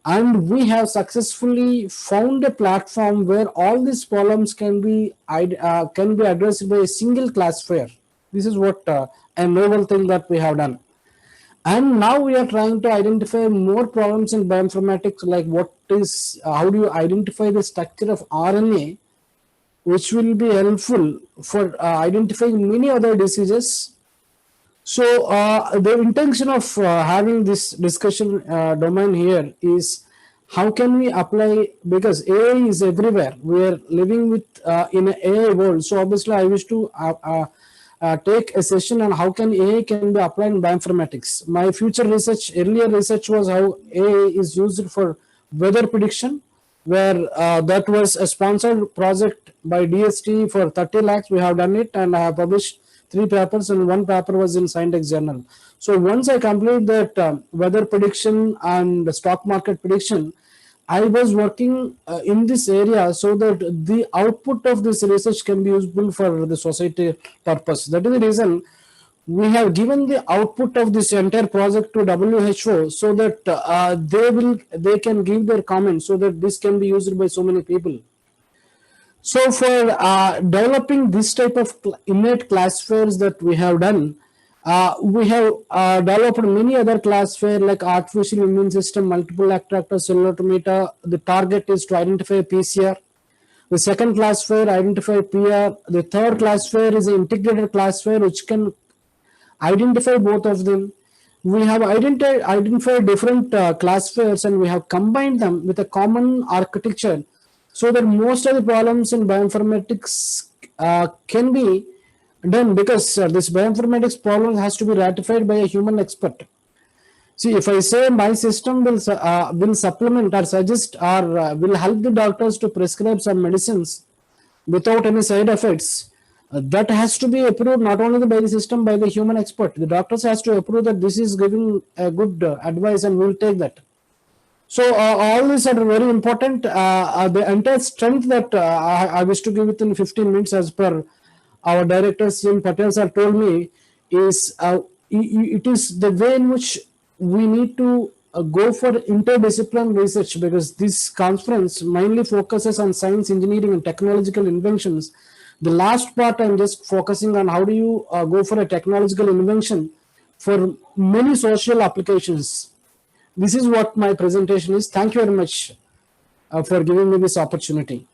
And we have successfully found a platform where all these problems can be addressed by a single classifier. This is what a novel thing that we have done. And now we are trying to identify more problems in bioinformatics, like how do you identify the structure of RNA, which will be helpful for identifying many other diseases. So the intention of having this discussion domain here is how can we apply, because AI is everywhere. We are living with in an AI world. So obviously I wish to take a session on how can AI can be applied in bioinformatics. My earlier research was how AI is used for weather prediction, where that was a sponsored project by DST for 30 lakhs. We have done it, and I have published 3 papers, and 1 paper was in Scientific Journal. So once I complete that weather prediction and stock market prediction, I was working in this area so that the output of this research can be useful for the society purpose. That is the reason we have given the output of this entire project to WHO, so that they can give their comments, so that this can be used by so many people. So for developing this type of innate classifiers that we have done, we have developed many other classifiers like artificial immune system, multiple attractor, cellular automata. The target is to identify PCR. The second classifier identify PR. The third classifier is an integrated classifier which can identify both of them. We have identified different classifiers, and we have combined them with a common architecture, so that most of the problems in bioinformatics can be done, because this bioinformatics problem has to be ratified by a human expert. See, if I say my system will supplement or suggest or will help the doctors to prescribe some medicines without any side effects, that has to be approved not only by the system, by the human expert. The doctors has to approve that this is giving a good advice, and we will take that. So all these are very important. The entire strength that I wish to give within 15 minutes, as per our director CM Patel sir told me, is it is the way in which we need to go for interdisciplinary research, because this conference mainly focuses on science, engineering, and technological inventions. The last part, I'm just focusing on how do you go for a technological invention for many social applications. This is what my presentation is. Thank you very much for giving me this opportunity.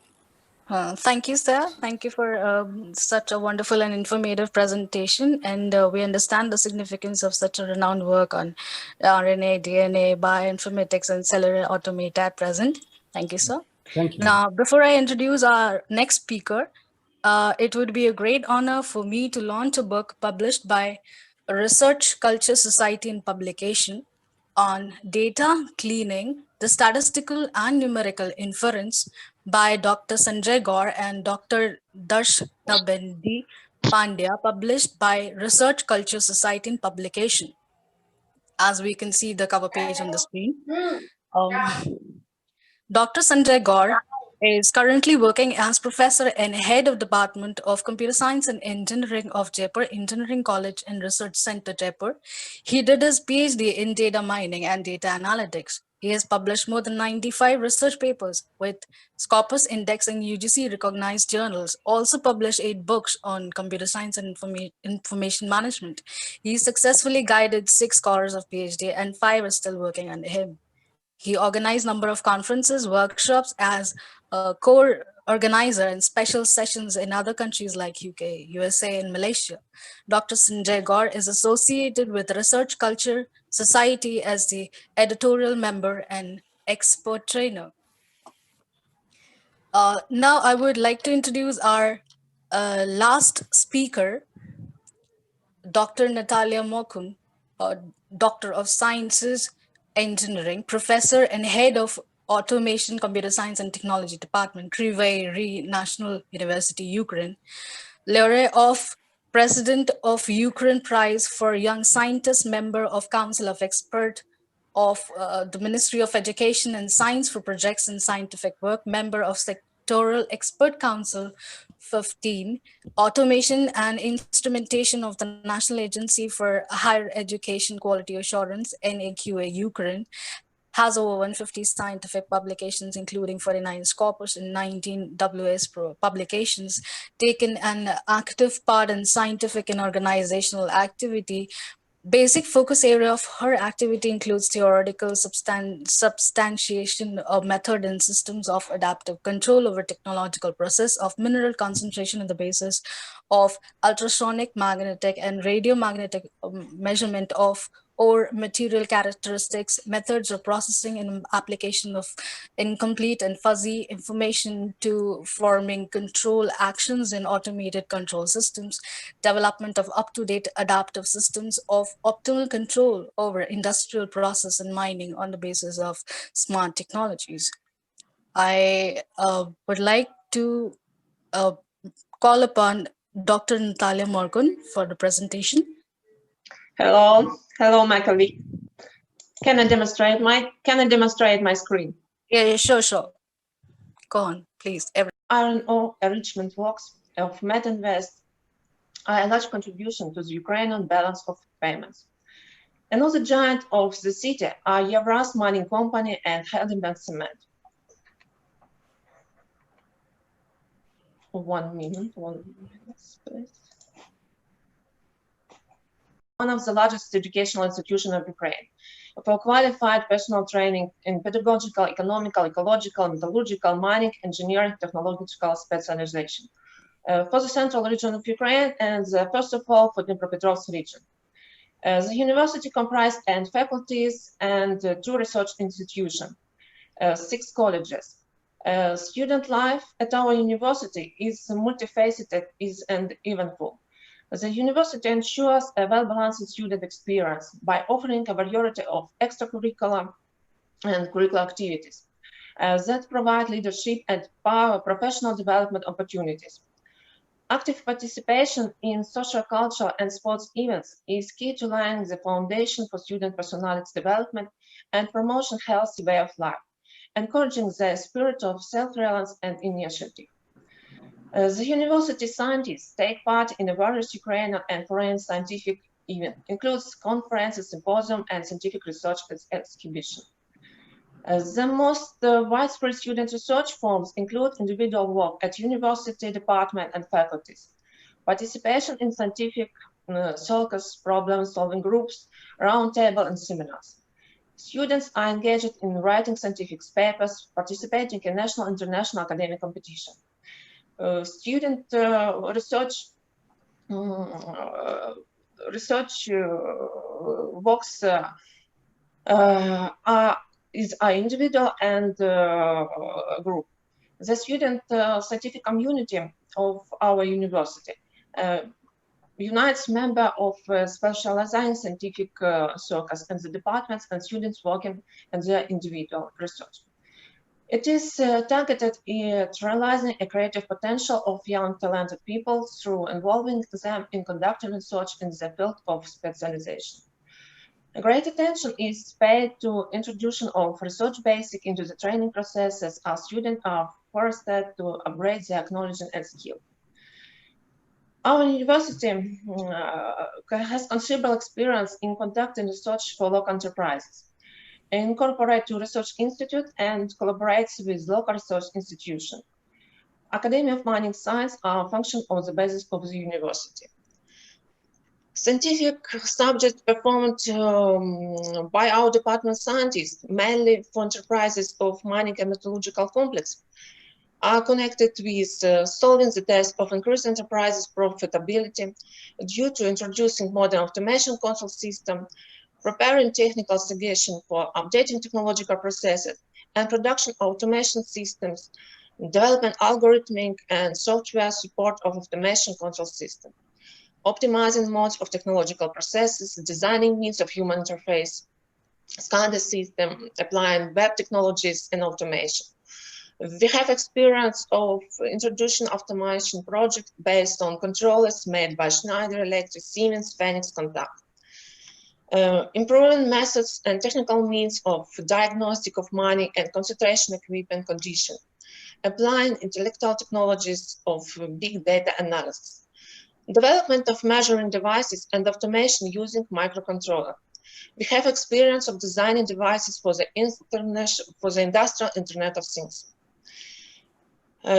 Thank you, sir. Thank you for such a wonderful and informative presentation. And we understand the significance of such a renowned work on RNA, DNA, bioinformatics, and cellular automata at present. Thank you, sir. Thank you. Now, before I introduce our next speaker, it would be a great honor for me to launch a book published by Research Culture Society in Publication on data cleaning, the statistical and numerical inference by Dr. Sanjay Gaur and Dr. Darshnabendi Pandya, published by Research Culture Society in Publication. As we can see the cover page on the screen. Dr. Sanjay Gaur is currently working as professor and head of Department of Computer Science and Engineering of Jaipur Engineering College and Research Center, Jaipur. He did his PhD in data mining and data analytics. He has published more than 95 research papers with Scopus Index and UGC recognized journals, also published 8 books on computer science and information management. He successfully guided 6 scholars of PhD and 5 are still working under him. He organized a number of conferences, workshops as a core organizer and special sessions in other countries like UK, USA, and Malaysia. Dr. Sanjay Gaur is associated with Research Culture Society as the editorial member and expert trainer. Now I would like to introduce our last speaker, Dr. Natalia Mokun, Doctor of Sciences, Engineering, Professor and Head of Automation, Computer Science and Technology Department, Kryvyi National University, Ukraine, laureate of President of Ukraine Prize for Young Scientists, member of Council of Expert of the Ministry of Education and Science for Projects and Scientific Work, member of Sectoral Expert Council 15, Automation and Instrumentation of the National Agency for Higher Education Quality Assurance, NAQA Ukraine, has over 150 scientific publications, including 49 Scopus and 19 WS publications, taken an active part in scientific and organizational activity. Basic focus area of her activity includes theoretical substantiation of method and systems of adaptive control over technological process of mineral concentration on the basis of ultrasonic, magnetic, and radiomagnetic measurement of or material characteristics, methods of processing and application of incomplete and fuzzy information to forming control actions in automated control systems, development of up-to-date adaptive systems of optimal control over industrial process and mining on the basis of smart technologies. I would like to call upon Dr. Natalia Morgan for the presentation. Hello, my colleague. Can I demonstrate my screen? Yeah, sure. Go on, please. Iron ore enrichment works of Metinvest are a large contribution to the Ukrainian balance of payments. Another giant of the city are Yevraz Mining Company and Heidelberg Cement. 1 minute, please. One of the largest educational institutions of Ukraine for qualified personal training in pedagogical, economical, ecological, metallurgical, mining, engineering, technological specialization for the central region of Ukraine and first of all for the Dnipropetrovsk region. The university comprised 10 faculties and 2 research institutions, 6 colleges. Student life at our university is multifaceted and eventful. The university ensures a well-balanced student experience by offering a variety of extracurricular and curricular activities that provide leadership and professional development opportunities. Active participation in social, cultural, and sports events is key to laying the foundation for student personality development and promoting a healthy way of life, encouraging the spirit of self-reliance and initiative. The university scientists take part in various Ukrainian and foreign scientific event includes conferences, symposium, and scientific research exhibition. The most widespread student research forms include individual work at university, department, and faculties, participation in scientific circus, problem-solving groups, roundtable, and seminars. Students are engaged in writing scientific papers, participating in national and international academic competition. Student research works are individual and group. The student scientific community of our university unites members of specializing scientific circles and the departments and students working in their individual research. It is targeted at realizing a creative potential of young talented people through involving them in conducting research in the field of specialization. Great attention is paid to introduction of research basics into the training processes as students are forced to upgrade their knowledge and skill. Our university has considerable experience in conducting research for local enterprises, incorporates two research institutes, and collaborates with local research institutions. Academy of Mining Science are a function of the basis of the university. Scientific subjects performed by our department scientists, mainly for enterprises of mining and metallurgical complex, are connected with solving the test of increased enterprises profitability due to introducing modern automation control system, preparing technical suggestions for updating technological processes and production automation systems, development algorithmic and software support of automation control system, optimizing modes of technological processes, designing means of human interface, SCADA system, applying web technologies and automation. We have experience of introducing automation project based on controllers made by Schneider Electric, Siemens, Phoenix, Contact. Improving methods and technical means of diagnostic of mining and concentration equipment condition, applying intellectual technologies of big data analysis, development of measuring devices and automation using microcontroller. We have experience of designing devices for the industrial Internet of Things.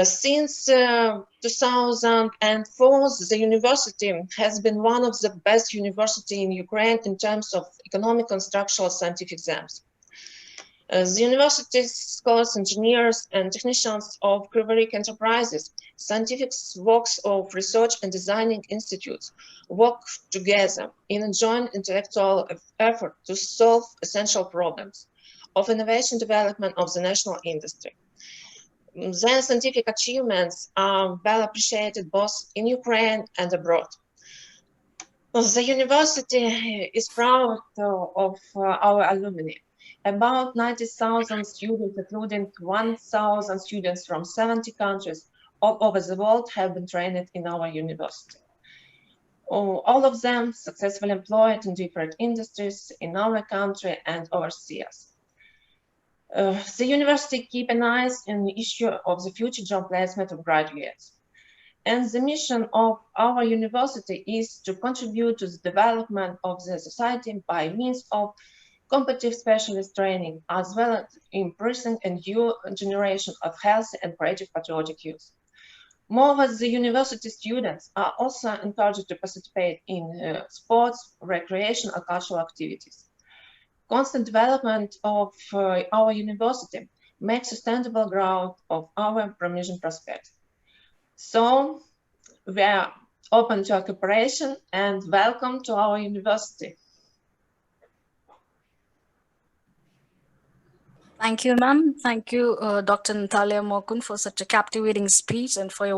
Since 2004, the university has been one of the best universities in Ukraine in terms of economic and structural scientific exams. The university's scholars, engineers, and technicians of Kryvyi Rih enterprises, scientific works of research and designing institutes work together in a joint intellectual effort to solve essential problems of innovation development of the national industry. Their scientific achievements are well appreciated both in Ukraine and abroad. The university is proud of our alumni. About 90,000 students, including 1,000 students from 70 countries all over the world, have been trained in our university. All of them successfully employed in different industries in our country and overseas. The university keeps an eye on the issue of the future job placement of graduates. And the mission of our university is to contribute to the development of the society by means of competitive specialist training, as well as increasing a new generation of healthy and creative patriotic youth. Moreover, the university students are also encouraged to participate in sports, recreation, and cultural activities. Constant development of our university makes sustainable growth of our promising prospects. So we are open to cooperation and welcome to our university. Thank you, ma'am. Thank you, Dr. Natalia Mokun, for such a captivating speech and for your